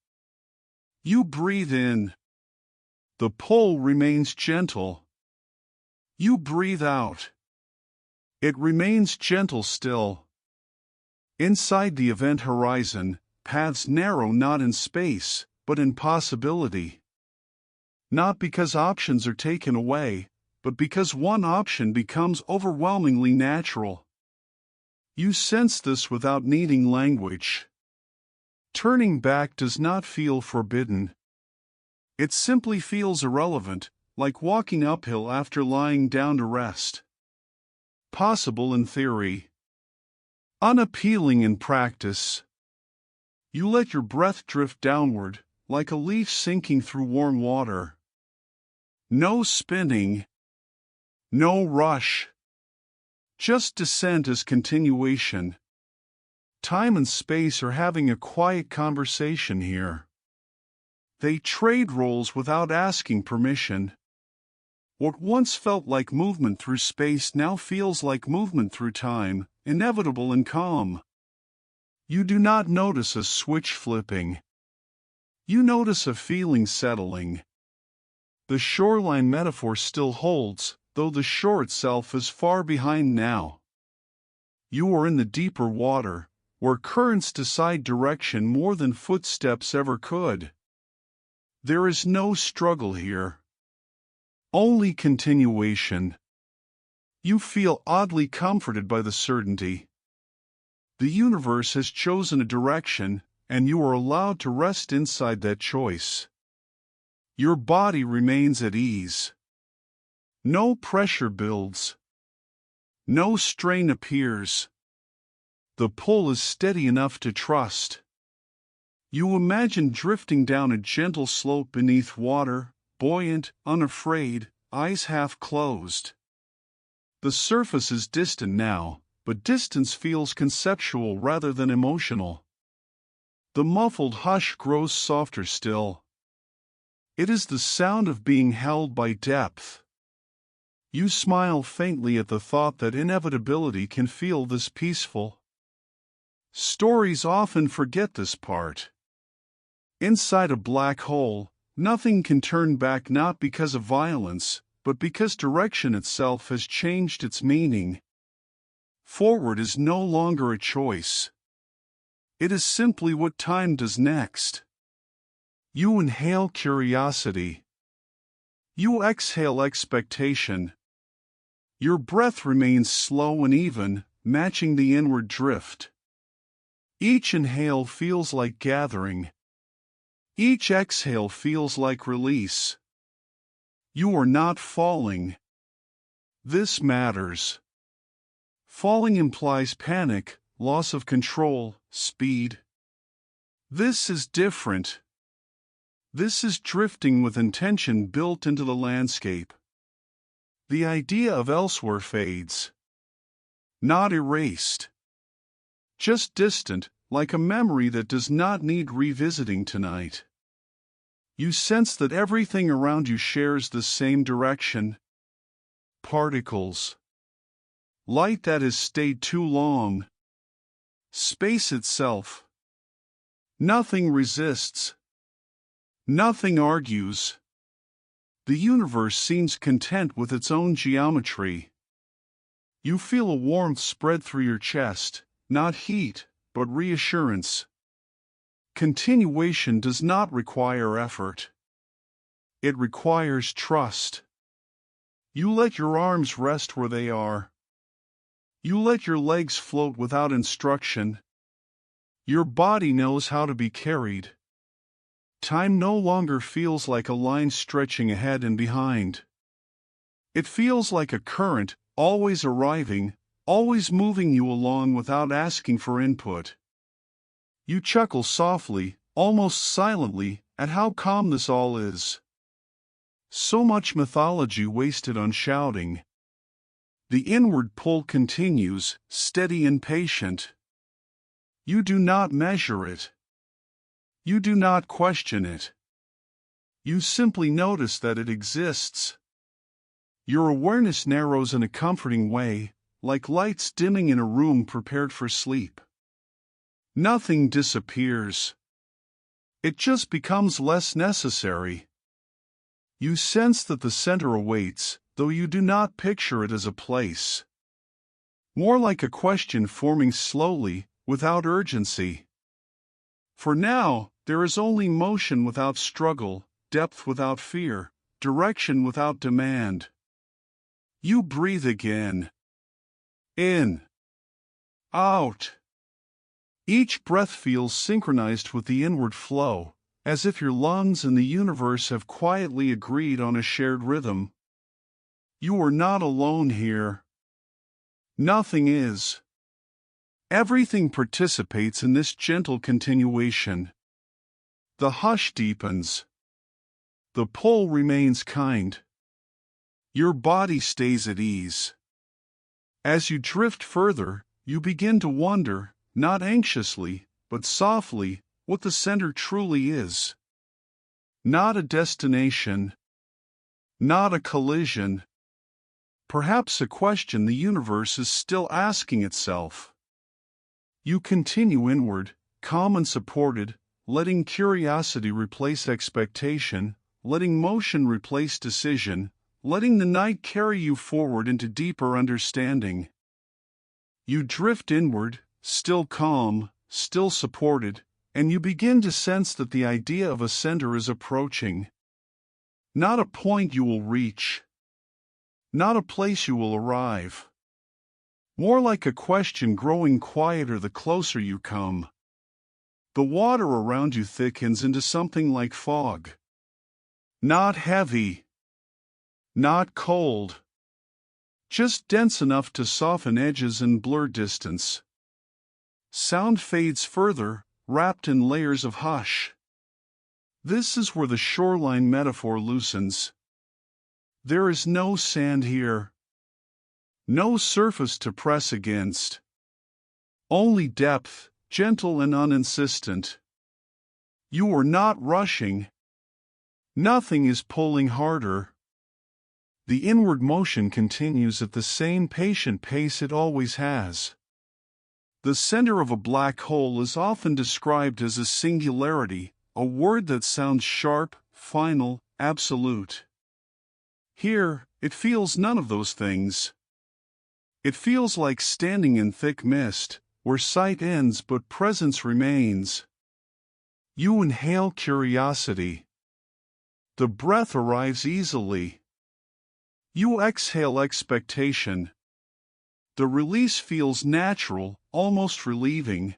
You breathe in. The pull remains gentle. You breathe out. It remains gentle still. Inside the event horizon, paths narrow not in space, but in possibility. Not because options are taken away, but because one option becomes overwhelmingly natural. You sense this without needing language. Turning back does not feel forbidden. It simply feels irrelevant, like walking uphill after lying down to rest. Possible in theory. Unappealing in practice. You let your breath drift downward, like a leaf sinking through warm water. No spinning. No rush. Just descent as continuation. Time and space are having a quiet conversation here. They trade roles without asking permission. What once felt like movement through space now feels like movement through time, inevitable and calm. You do not notice a switch flipping. You notice a feeling settling. The shoreline metaphor still holds, though the shore itself is far behind now. You are in the deeper water, where currents decide direction more than footsteps ever could. There is no struggle here. Only continuation. You feel oddly comforted by the certainty. The universe has chosen a direction, and you are allowed to rest inside that choice. Your body remains at ease. No pressure builds. No strain appears. The pull is steady enough to trust. You imagine drifting down a gentle slope beneath water, buoyant, unafraid, eyes half closed. The surface is distant now, but distance feels conceptual rather than emotional. The muffled hush grows softer still. It is the sound of being held by depth. You smile faintly at the thought that inevitability can feel this peaceful. Stories often forget this part. Inside a black hole, nothing can turn back not because of violence, but because direction itself has changed its meaning. Forward is no longer a choice. It is simply what time does next. You inhale curiosity. You exhale expectation. Your breath remains slow and even, matching the inward drift. Each inhale feels like gathering. Each exhale feels like release. You are not falling. This matters. Falling implies panic, loss of control, speed. This is different. This is drifting with intention built into the landscape. The idea of elsewhere fades. Not erased. Just distant, like a memory that does not need revisiting tonight. You sense that everything around you shares the same direction. Particles. Light that has stayed too long. Space itself. Nothing resists. Nothing argues. The universe seems content with its own geometry. You feel a warmth spread through your chest, not heat, but reassurance. Continuation does not require effort. It requires trust. You let your arms rest where they are. You let your legs float without instruction. Your body knows how to be carried. Time no longer feels like a line stretching ahead and behind. It feels like a current, always arriving, always moving you along without asking for input. You chuckle softly, almost silently, at how calm this all is. So much mythology wasted on shouting. The inward pull continues, steady and patient. You do not measure it. You do not question it. You simply notice that it exists. Your awareness narrows in a comforting way, like lights dimming in a room prepared for sleep. Nothing disappears. It just becomes less necessary. You sense that the center awaits, though you do not picture it as a place. More like a question forming slowly, without urgency. For now, there is only motion without struggle, depth without fear, direction without demand. You breathe again. In. Out. Each breath feels synchronized with the inward flow, as if your lungs and the universe have quietly agreed on a shared rhythm. You are not alone here. Nothing is. Everything participates in this gentle continuation. The hush deepens. The pull remains kind. Your body stays at ease. As you drift further, you begin to wonder, not anxiously, but softly, what the center truly is. Not a destination. Not a collision. Perhaps a question the universe is still asking itself. You continue inward, calm and supported, letting curiosity replace expectation, letting motion replace decision, letting the night carry you forward into deeper understanding. You drift inward, still calm, still supported, and you begin to sense that the idea of a center is approaching. Not a point you will reach. Not a place you will arrive. More like a question growing quieter the closer you come. The water around you thickens into something like fog. Not heavy. Not cold. Just dense enough to soften edges and blur distance. Sound fades further, wrapped in layers of hush. This is where the shoreline metaphor loosens. There is no sand here. No surface to press against. Only depth, gentle and uninsistent. You are not rushing. Nothing is pulling harder. The inward motion continues at the same patient pace it always has. The center of a black hole is often described as a singularity, a word that sounds sharp, final, absolute. Here, it feels none of those things. It feels like standing in thick mist, where sight ends but presence remains. You inhale curiosity. The breath arrives easily. You exhale expectation. The release feels natural, almost relieving.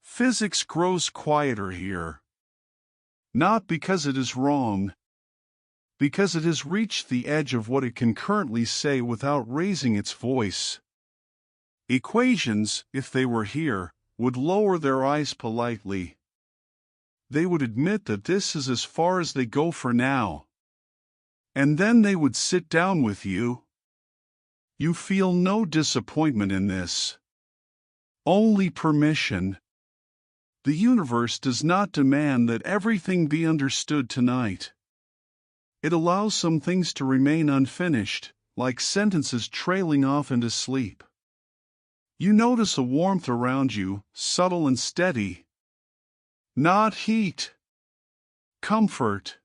Physics grows quieter here. Not because it is wrong. Because it has reached the edge of what it can currently say without raising its voice. Equations, if they were here, would lower their eyes politely. They would admit that this is as far as they go for now. And then they would sit down with you. You feel no disappointment in this. Only permission. The universe does not demand that everything be understood tonight. It allows some things to remain unfinished, like sentences trailing off into sleep. You notice a warmth around you, subtle and steady. Not heat. Comfort.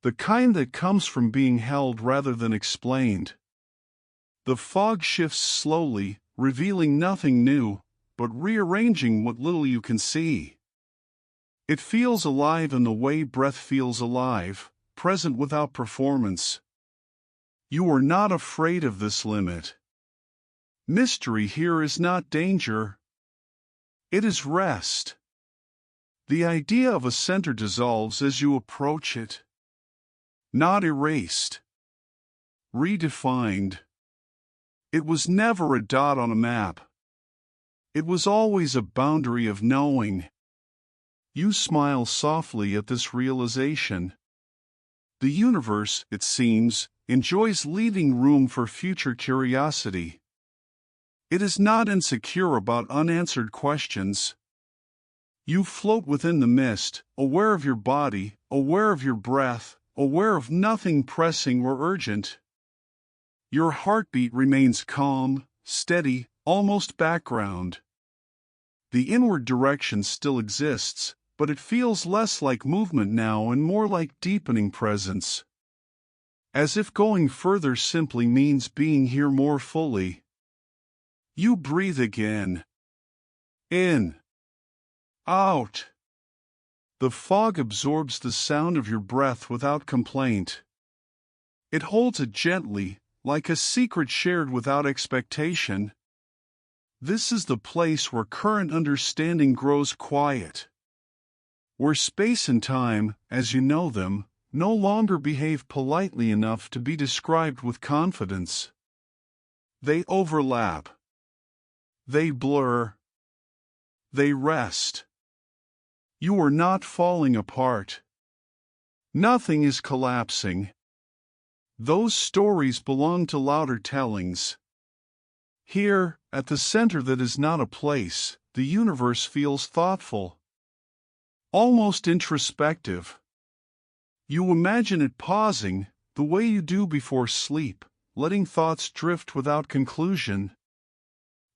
The kind that comes from being held rather than explained. The fog shifts slowly, revealing nothing new, but rearranging what little you can see. It feels alive in the way breath feels alive, present without performance. You are not afraid of this limit. Mystery here is not danger. It is rest. The idea of a center dissolves as you approach it. Not erased. Redefined. It was never a dot on a map. It was always a boundary of knowing. You smile softly at this realization. The universe, it seems, enjoys leaving room for future curiosity. It is not insecure about unanswered questions. You float within the mist, aware of your body, aware of your breath, aware of nothing pressing or urgent. Your heartbeat remains calm, steady, almost background. The inward direction still exists, but it feels less like movement now and more like deepening presence. As if going further simply means being here more fully. You breathe again. In. Out. The fog absorbs the sound of your breath without complaint. It holds it gently, like a secret shared without expectation. This is the place where current understanding grows quiet. Where space and time, as you know them, no longer behave politely enough to be described with confidence. They overlap. They blur. They rest. You are not falling apart. Nothing is collapsing. Those stories belong to louder tellings. Here, at the center that is not a place, the universe feels thoughtful. Almost introspective. You imagine it pausing, the way you do before sleep, letting thoughts drift without conclusion.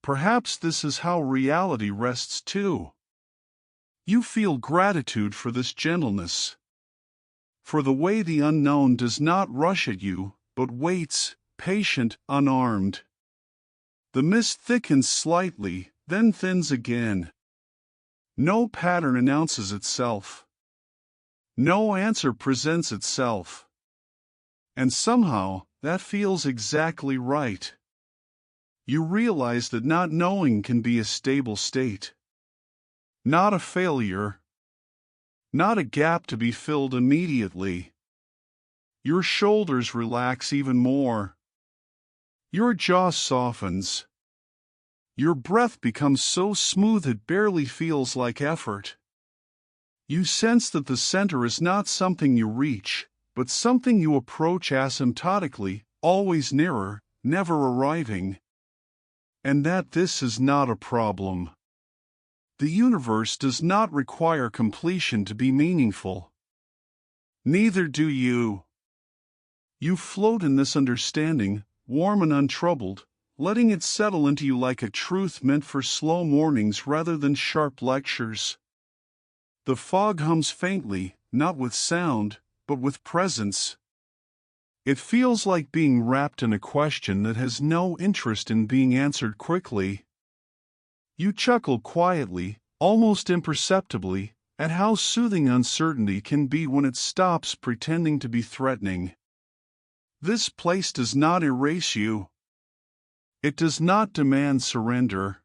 Perhaps this is how reality rests too. You feel gratitude for this gentleness. For the way the unknown does not rush at you, but waits, patient, unarmed. The mist thickens slightly, then thins again. No pattern announces itself. No answer presents itself. And somehow, that feels exactly right. You realize that not knowing can be a stable state. Not a failure. Not a gap to be filled immediately. Your shoulders relax even more. Your jaw softens. Your breath becomes so smooth it barely feels like effort. You sense that the center is not something you reach, but something you approach asymptotically, always nearer, never arriving. And that this is not a problem. The universe does not require completion to be meaningful. Neither do you. You float in this understanding, warm and untroubled, letting it settle into you like a truth meant for slow mornings rather than sharp lectures. The fog hums faintly, not with sound, but with presence. It feels like being wrapped in a question that has no interest in being answered quickly. You chuckle quietly, almost imperceptibly, at how soothing uncertainty can be when it stops pretending to be threatening. This place does not erase you. It does not demand surrender.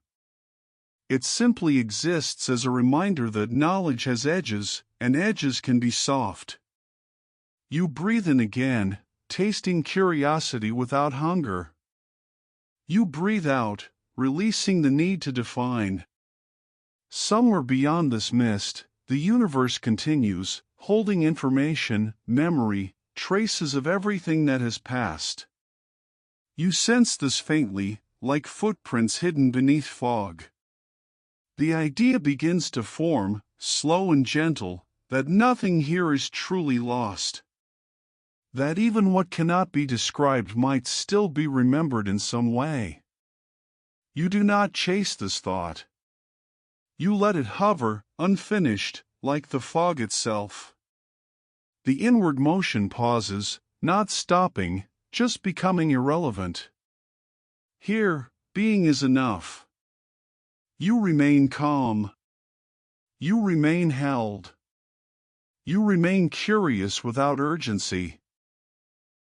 It simply exists as a reminder that knowledge has edges, and edges can be soft. You breathe in again, tasting curiosity without hunger. You breathe out, releasing the need to define. Somewhere beyond this mist, the universe continues, holding information, memory, traces of everything that has passed. You sense this faintly, like footprints hidden beneath fog. The idea begins to form, slow and gentle, that nothing here is truly lost. That even what cannot be described might still be remembered in some way. You do not chase this thought. You let it hover, unfinished, like the fog itself. The inward motion pauses, not stopping, just becoming irrelevant. Here, being is enough. You remain calm. You remain held. You remain curious without urgency.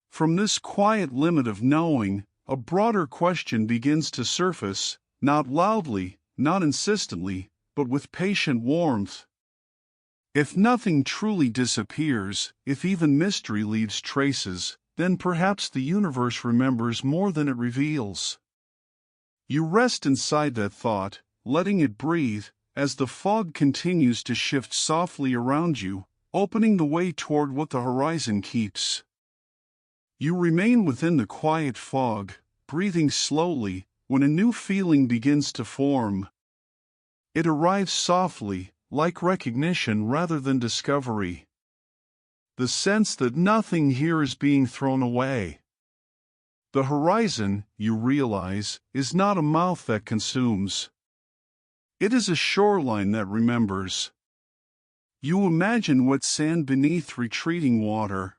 From this quiet limit of knowing, a broader question begins to surface, not loudly, not insistently, but with patient warmth. If nothing truly disappears, if even mystery leaves traces, then perhaps the universe remembers more than it reveals. You rest inside that thought, letting it breathe, as the fog continues to shift softly around you, opening the way toward what the horizon keeps. You remain within the quiet fog, breathing slowly, when a new feeling begins to form. It arrives softly, like recognition rather than discovery. The sense that nothing here is being thrown away. The horizon, you realize, is not a mouth that consumes. It is a shoreline that remembers. You imagine wet sand beneath retreating water.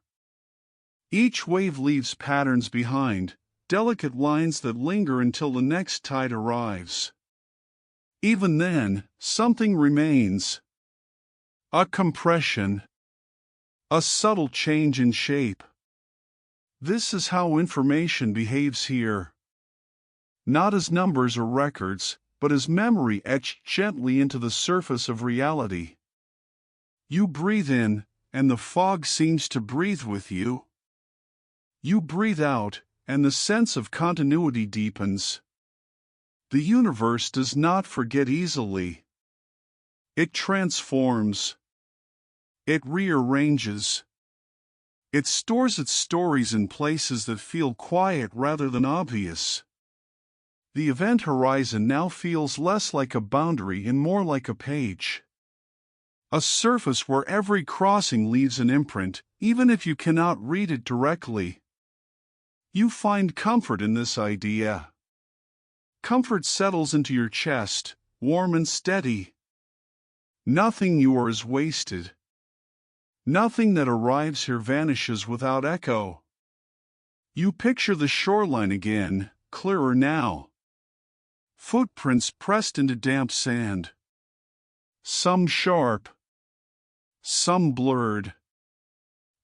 Each wave leaves patterns behind, delicate lines that linger until the next tide arrives. Even then, something remains. A compression. A subtle change in shape. This is how information behaves here. Not as numbers or records, but as memory etched gently into the surface of reality. You breathe in, and the fog seems to breathe with you. You breathe out, and the sense of continuity deepens. The universe does not forget easily. It transforms. It rearranges. It stores its stories in places that feel quiet rather than obvious. The event horizon now feels less like a boundary and more like a page. A surface where every crossing leaves an imprint, even if you cannot read it directly. You find comfort in this idea. Comfort settles into your chest, warm and steady. Nothing you are is wasted. Nothing that arrives here vanishes without echo. You picture the shoreline again, clearer now. Footprints pressed into damp sand. Some sharp. Some blurred.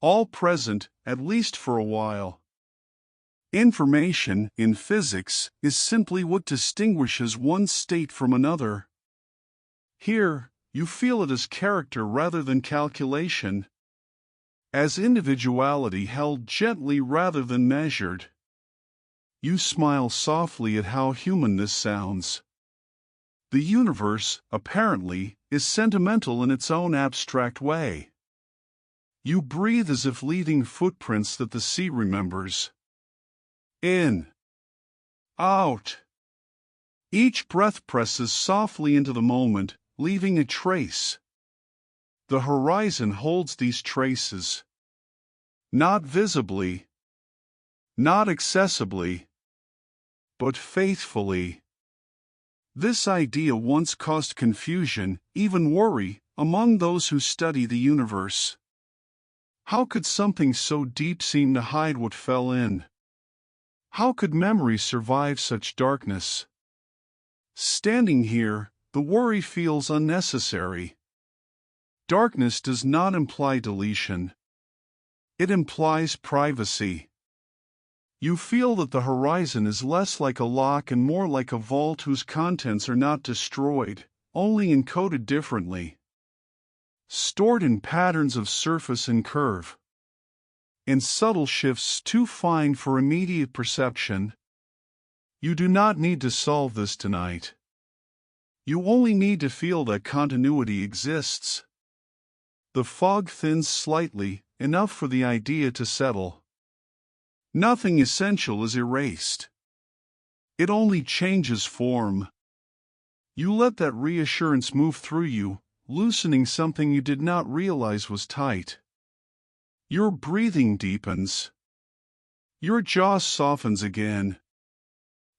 All present, at least for a while. Information, in physics, is simply what distinguishes one state from another. Here, you feel it as character rather than calculation. As individuality held gently rather than measured. You smile softly at how human this sounds. The universe, apparently, is sentimental in its own abstract way. You breathe as if leaving footprints that the sea remembers. In. Out. Each breath presses softly into the moment, leaving a trace. The horizon holds these traces. Not visibly. Not accessibly. But faithfully. This idea once caused confusion, even worry, among those who study the universe. How could something so deep seem to hide what fell in? How could memory survive such darkness? Standing here, the worry feels unnecessary. Darkness does not imply deletion. It implies privacy. You feel that the horizon is less like a lock and more like a vault whose contents are not destroyed, only encoded differently. Stored in patterns of surface and curve. In subtle shifts too fine for immediate perception. You do not need to solve this tonight. You only need to feel that continuity exists. The fog thins slightly, enough for the idea to settle. Nothing essential is erased. It only changes form. You let that reassurance move through you, loosening something you did not realize was tight. Your breathing deepens. Your jaw softens again.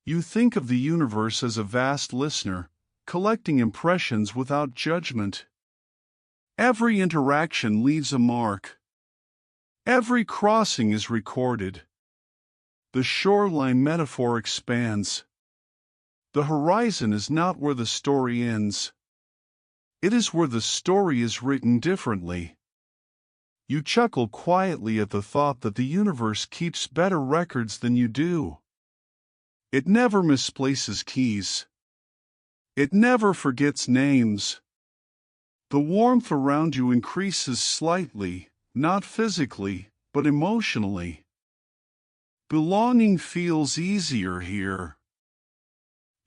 You think of the universe as a vast listener, collecting impressions without judgment. Every interaction leaves a mark. Every crossing is recorded. The shoreline metaphor expands. The horizon is not where the story ends. It is where the story is written differently. You chuckle quietly at the thought that the universe keeps better records than you do. It never misplaces keys. It never forgets names. The warmth around you increases slightly, not physically, but emotionally. Belonging feels easier here.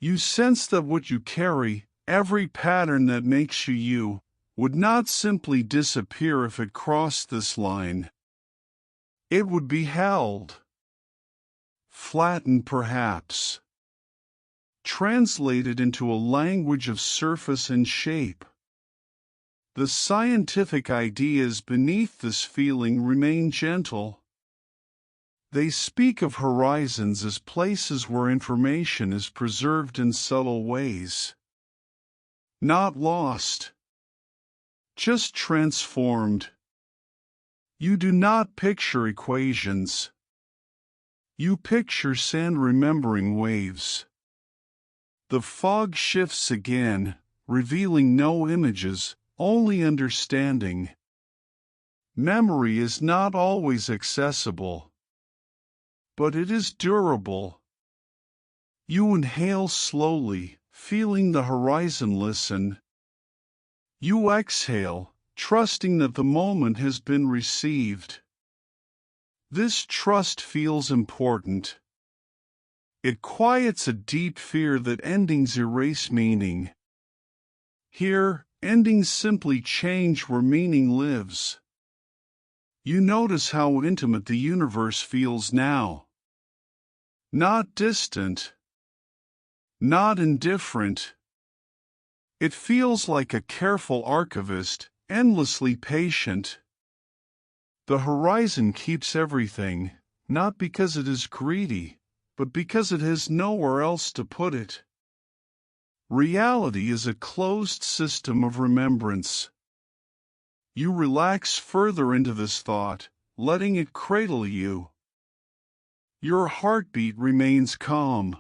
You sense that what you carry, every pattern that makes you you, would not simply disappear if it crossed this line. It would be held. Flattened perhaps. Translated into a language of surface and shape. The scientific ideas beneath this feeling remain gentle. They speak of horizons as places where information is preserved in subtle ways. Not lost. Just transformed. You do not picture equations. You picture sand remembering waves. The fog shifts again, revealing no images, only understanding. Memory is not always accessible, but it is durable. You inhale slowly, feeling the horizon listen. You exhale, trusting that the moment has been received. This trust feels important. It quiets a deep fear that endings erase meaning. Here, endings simply change where meaning lives. You notice how intimate the universe feels now. Not distant. Not indifferent. It feels like a careful archivist, endlessly patient. The horizon keeps everything, not because it is greedy, but because it has nowhere else to put it. Reality is a closed system of remembrance. You relax further into this thought, letting it cradle you. Your heartbeat remains calm.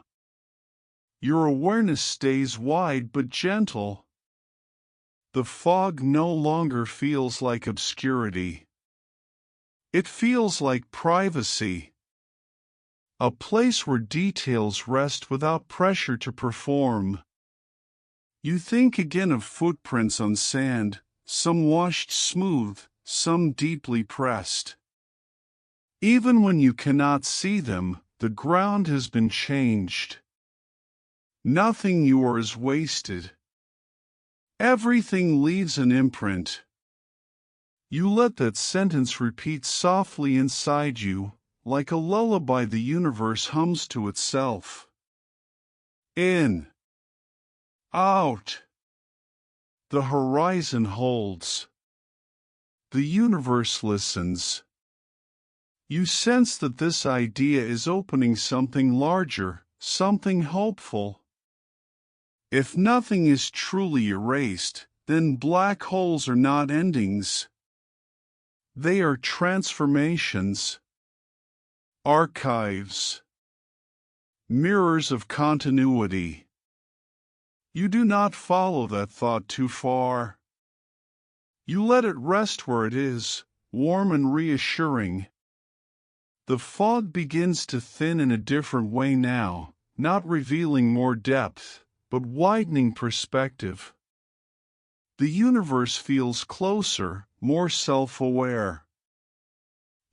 Your awareness stays wide but gentle. The fog no longer feels like obscurity. It feels like privacy. A place where details rest without pressure to perform. You think again of footprints on sand, some washed smooth, some deeply pressed. Even when you cannot see them, the ground has been changed. Nothing yours wasted. Everything leaves an imprint. You let that sentence repeat softly inside you, like a lullaby the universe hums to itself. In. Out. The horizon holds. The universe listens. You sense that this idea is opening something larger, something hopeful. If nothing is truly erased, then black holes are not endings. They are transformations. Archives. Mirrors of continuity. You do not follow that thought too far. You let it rest where it is, warm and reassuring. The fog begins to thin in a different way now, not revealing more depth, but widening perspective. The universe feels closer, more self-aware.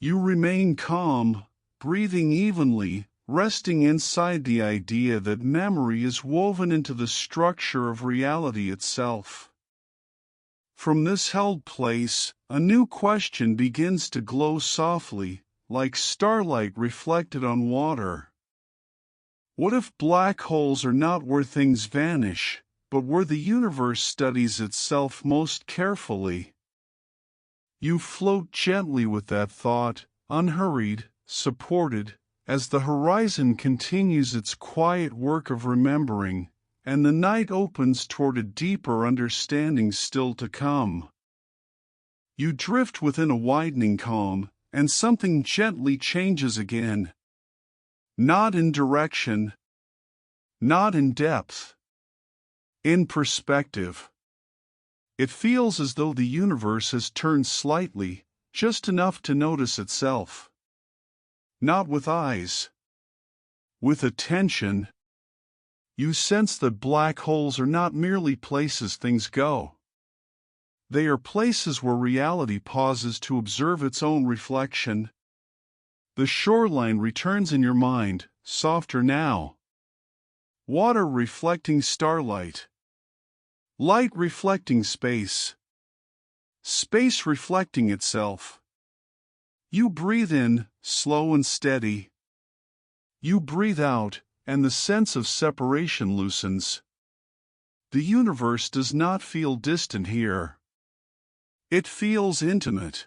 You remain calm, breathing evenly, resting inside the idea that memory is woven into the structure of reality itself. From this held place, a new question begins to glow softly, like starlight reflected on water. What if black holes are not where things vanish, but where the universe studies itself most carefully? You float gently with that thought, unhurried, supported, as the horizon continues its quiet work of remembering, and the night opens toward a deeper understanding still to come. You drift within a widening calm, and something gently changes again. Not in direction, not in depth, in perspective. It feels as though the universe has turned slightly, just enough to notice itself. Not with eyes. With attention. You sense that black holes are not merely places things go. They are places where reality pauses to observe its own reflection. The shoreline returns in your mind, softer now. Water reflecting starlight. Light reflecting space. Space reflecting itself. You breathe in, slow and steady. You breathe out, and the sense of separation loosens. The universe does not feel distant here. It feels intimate.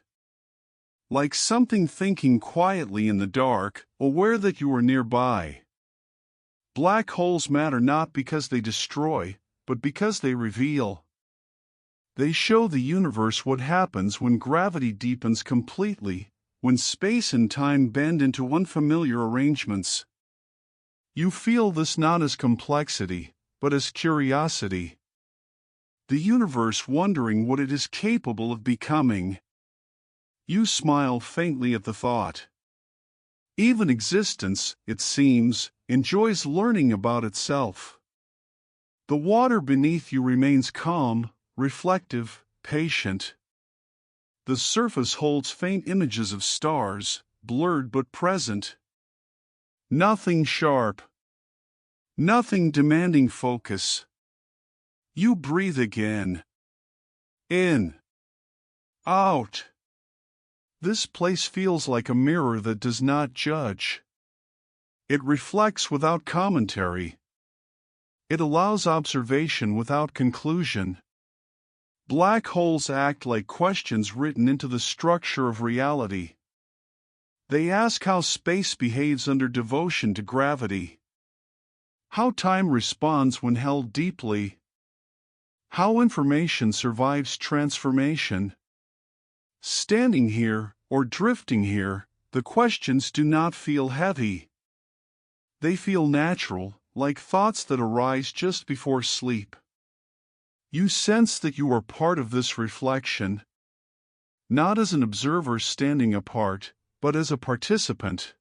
Like something thinking quietly in the dark, aware that you are nearby. Black holes matter not because they destroy, but because they reveal. They show the universe what happens when gravity deepens completely, when space and time bend into unfamiliar arrangements. You feel this not as complexity, but as curiosity. The universe wondering what it is capable of becoming. You smile faintly at the thought. Even existence, it seems, enjoys learning about itself. The water beneath you remains calm, reflective, patient. The surface holds faint images of stars, blurred but present. Nothing sharp. Nothing demanding focus. You breathe again. In. Out. This place feels like a mirror that does not judge. It reflects without commentary. It allows observation without conclusion. Black holes act like questions written into the structure of reality. They ask how space behaves under devotion to gravity. How time responds when held deeply. How information survives transformation. Standing here, or drifting here, the questions do not feel heavy. They feel natural, like thoughts that arise just before sleep. You sense that you are part of this reflection, not as an observer standing apart, but as a participant.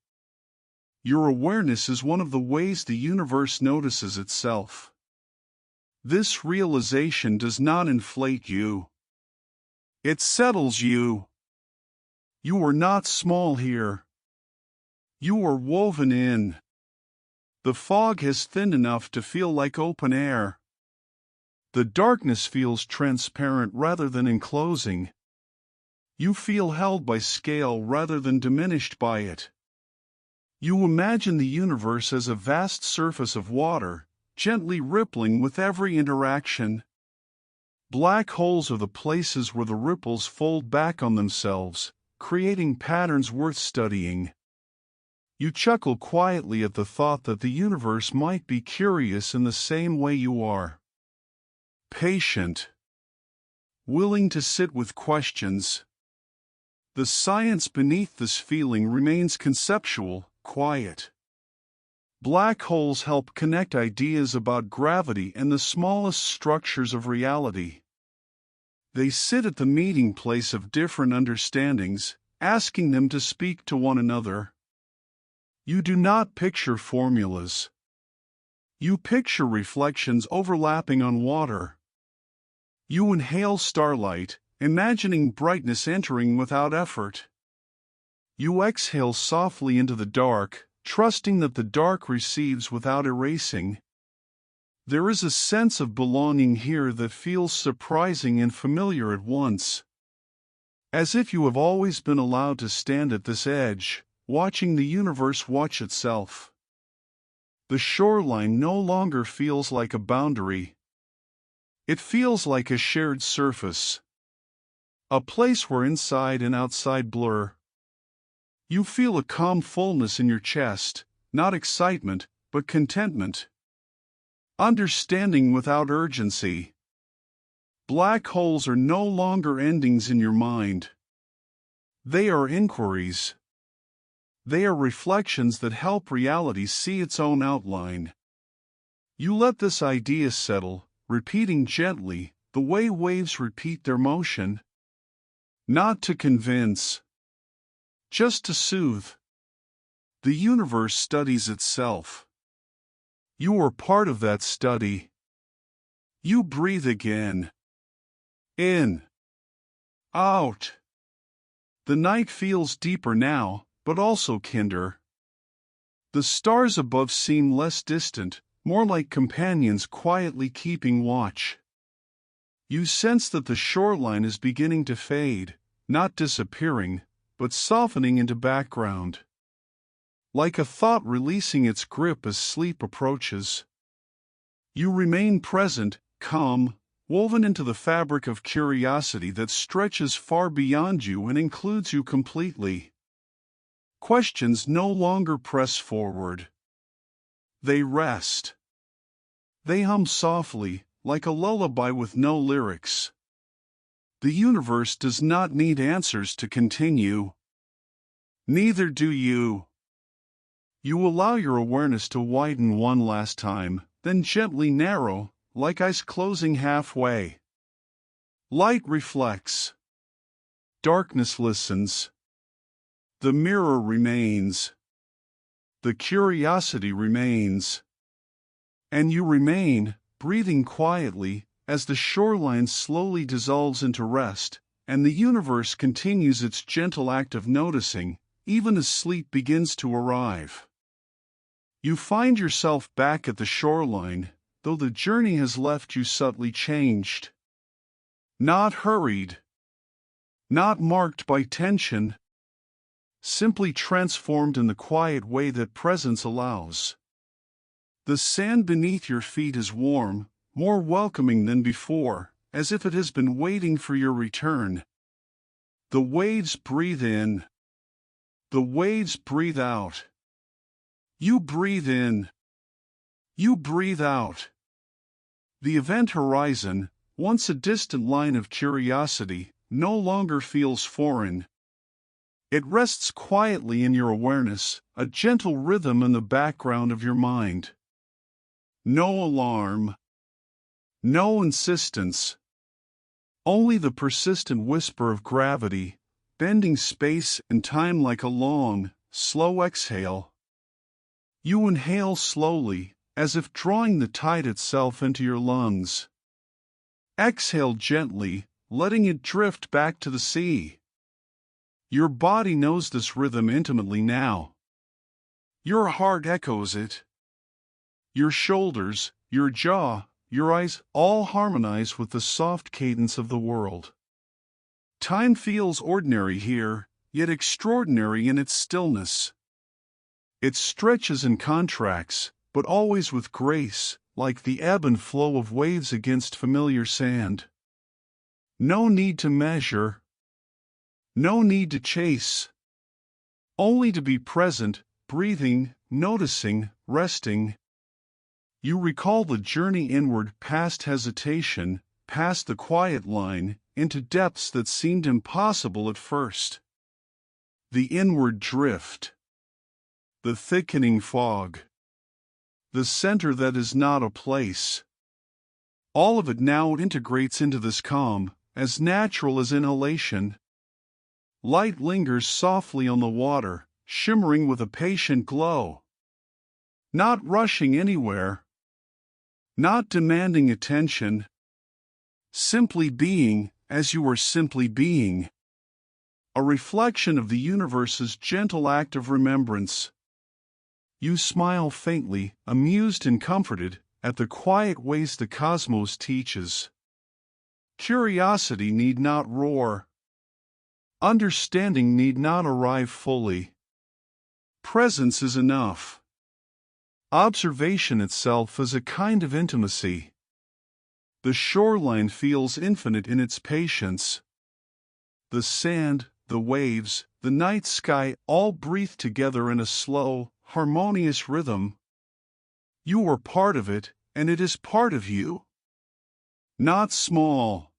Your awareness is one of the ways the universe notices itself. This realization does not inflate you. It settles you. You are not small here. You are woven in. The fog has thinned enough to feel like open air. The darkness feels transparent rather than enclosing. You feel held by scale rather than diminished by it. You imagine the universe as a vast surface of water, gently rippling with every interaction. Black holes are the places where the ripples fold back on themselves, creating patterns worth studying. You chuckle quietly at the thought that the universe might be curious in the same way you are. Patient. Willing to sit with questions. The science beneath this feeling remains conceptual, quiet. Black holes help connect ideas about gravity and the smallest structures of reality. They sit at the meeting place of different understandings, asking them to speak to one another. You do not picture formulas. You picture reflections overlapping on water. You inhale starlight, imagining brightness entering without effort. You exhale softly into the dark, trusting that the dark receives without erasing. There is a sense of belonging here that feels surprising and familiar at once. As if you have always been allowed to stand at this edge, watching the universe watch itself. The shoreline no longer feels like a boundary. It feels like a shared surface. A place where inside and outside blur. You feel a calm fullness in your chest, not excitement, but contentment. Understanding without urgency. Black holes are no longer endings in your mind. They are inquiries. They are reflections that help reality see its own outline. You let this idea settle, repeating gently, the way waves repeat their motion. Not to convince, just to soothe. The universe studies itself. You are part of that study. You breathe again. In. Out. The night feels deeper now, but also kinder. The stars above seem less distant, more like companions quietly keeping watch. You sense that the shoreline is beginning to fade, not disappearing, but softening into background. Like a thought releasing its grip as sleep approaches. You remain present, calm, woven into the fabric of curiosity that stretches far beyond you and includes you completely. Questions no longer press forward. They rest. They hum softly, like a lullaby with no lyrics. The universe does not need answers to continue. Neither do you. You allow your awareness to widen one last time, then gently narrow, like ice closing halfway. Light reflects. Darkness listens. The mirror remains. The curiosity remains. And you remain, breathing quietly, as the shoreline slowly dissolves into rest, and the universe continues its gentle act of noticing, even as sleep begins to arrive. You find yourself back at the shoreline, though the journey has left you subtly changed. Not hurried. Not marked by tension. Simply transformed in the quiet way that presence allows. The sand beneath your feet is warm, more welcoming than before, as if it has been waiting for your return. The waves breathe in. The waves breathe out. You breathe in. You breathe out. The event horizon, once a distant line of curiosity, no longer feels foreign. It rests quietly in your awareness, a gentle rhythm in the background of your mind. No alarm. No insistence. Only the persistent whisper of gravity, bending space and time like a long, slow exhale. You inhale slowly, as if drawing the tide itself into your lungs. Exhale gently, letting it drift back to the sea. Your body knows this rhythm intimately now. Your heart echoes it. Your shoulders, your jaw, your eyes all harmonize with the soft cadence of the world. Time feels ordinary here, yet extraordinary in its stillness. It stretches and contracts, but always with grace, like the ebb and flow of waves against familiar sand. No need to measure. No need to chase. Only to be present, breathing, noticing, resting. You recall the journey inward past hesitation, past the quiet line, into depths that seemed impossible at first. The inward drift. The thickening fog. The center that is not a place. All of it now integrates into this calm, as natural as inhalation. Light lingers softly on the water, shimmering with a patient glow. Not rushing anywhere. Not demanding attention. Simply being, as you are simply being. A reflection of the universe's gentle act of remembrance. You smile faintly, amused and comforted, at the quiet ways the cosmos teaches. Curiosity need not roar. Understanding need not arrive fully. Presence is enough. Observation itself is a kind of intimacy. The shoreline feels infinite in its patience. The sand, the waves, the night sky all breathe together in a slow, harmonious rhythm. You are part of it, and it is part of you. Not small.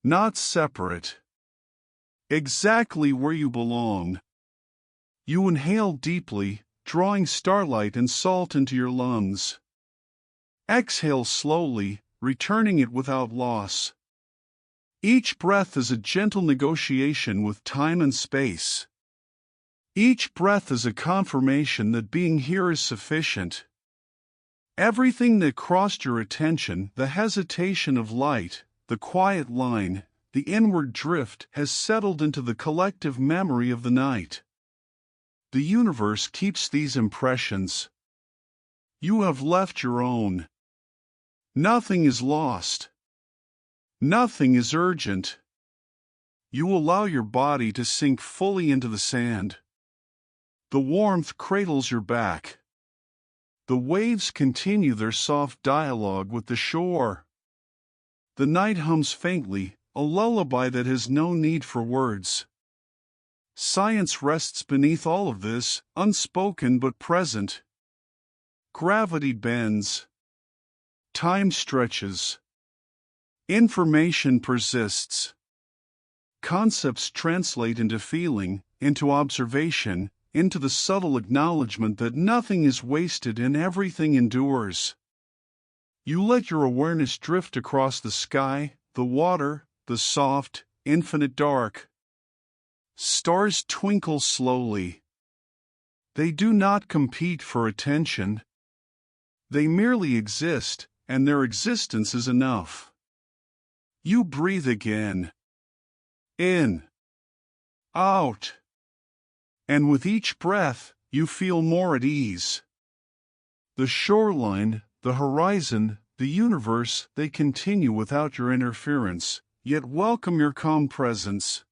Not separate. Exactly where you belong. You inhale deeply, drawing starlight and salt into your lungs. Exhale slowly, returning it without loss. Each breath is a gentle negotiation with time and space. Each breath is a confirmation that being here is sufficient. Everything that crossed your attention, the hesitation of light, the quiet line, the inward drift, has settled into the collective memory of the night. The universe keeps these impressions. You have left your own. Nothing is lost. Nothing is urgent. You allow your body to sink fully into the sand. The warmth cradles your back. The waves continue their soft dialogue with the shore. The night hums faintly, a lullaby that has no need for words. Science rests beneath all of this, unspoken but present. Gravity bends. Time stretches. Information persists. Concepts translate into feeling, into observation, into the subtle acknowledgement that nothing is wasted and everything endures. You let your awareness drift across the sky, the water, the soft, infinite dark. Stars twinkle slowly. They do not compete for attention. They merely exist, and their existence is enough. You breathe again. In. Out. And with each breath, you feel more at ease. The shoreline, the horizon, the universe, they continue without your interference, yet welcome your calm presence.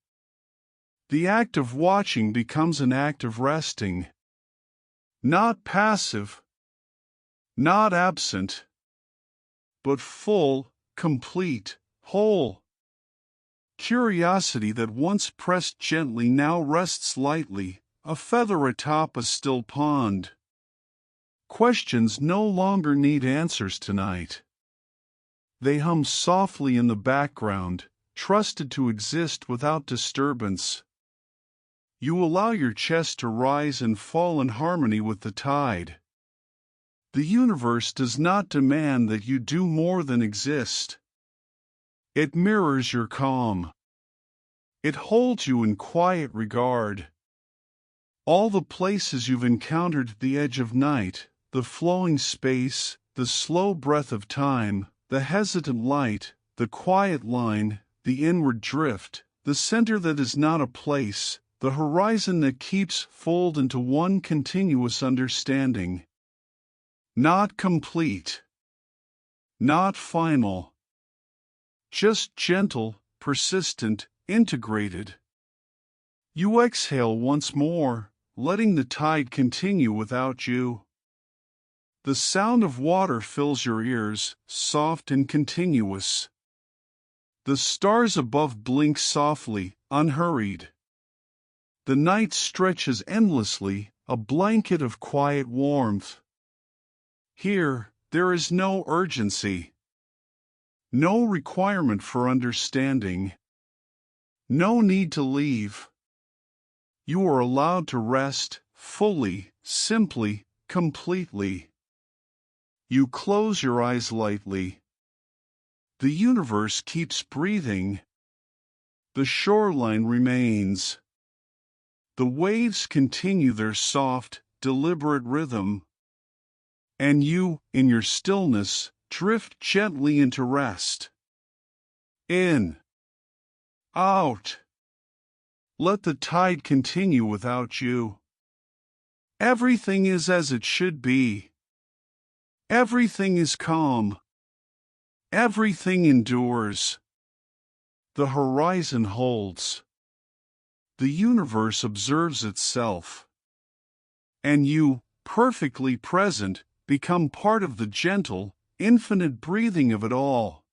The act of watching becomes an act of resting. Not passive, not absent, but full, complete, whole. Curiosity that once pressed gently now rests lightly, a feather atop a still pond. Questions no longer need answers tonight. They hum softly in the background, trusted to exist without disturbance. You allow your chest to rise and fall in harmony with the tide. The universe does not demand that you do more than exist. It mirrors your calm. It holds you in quiet regard. All the places you've encountered at the edge of night, the flowing space, the slow breath of time, the hesitant light, the quiet line, the inward drift, the center that is not a place, the horizon that keeps fold into one continuous understanding. Not complete. Not final. Just gentle, persistent, integrated. You exhale once more, letting the tide continue without you. The sound of water fills your ears, soft and continuous. The stars above blink softly, unhurried. The night stretches endlessly, a blanket of quiet warmth. Here, there is no urgency. No requirement for understanding. No need to leave. You are allowed to rest, fully, simply, completely. You close your eyes lightly. The universe keeps breathing. The shoreline remains. The waves continue their soft, deliberate rhythm. And you, in your stillness, drift gently into rest. In. Out. Let the tide continue without you. Everything is as it should be. Everything is calm. Everything endures. The horizon holds. The universe observes itself. And you, perfectly present, become part of the gentle, infinite breathing of it all.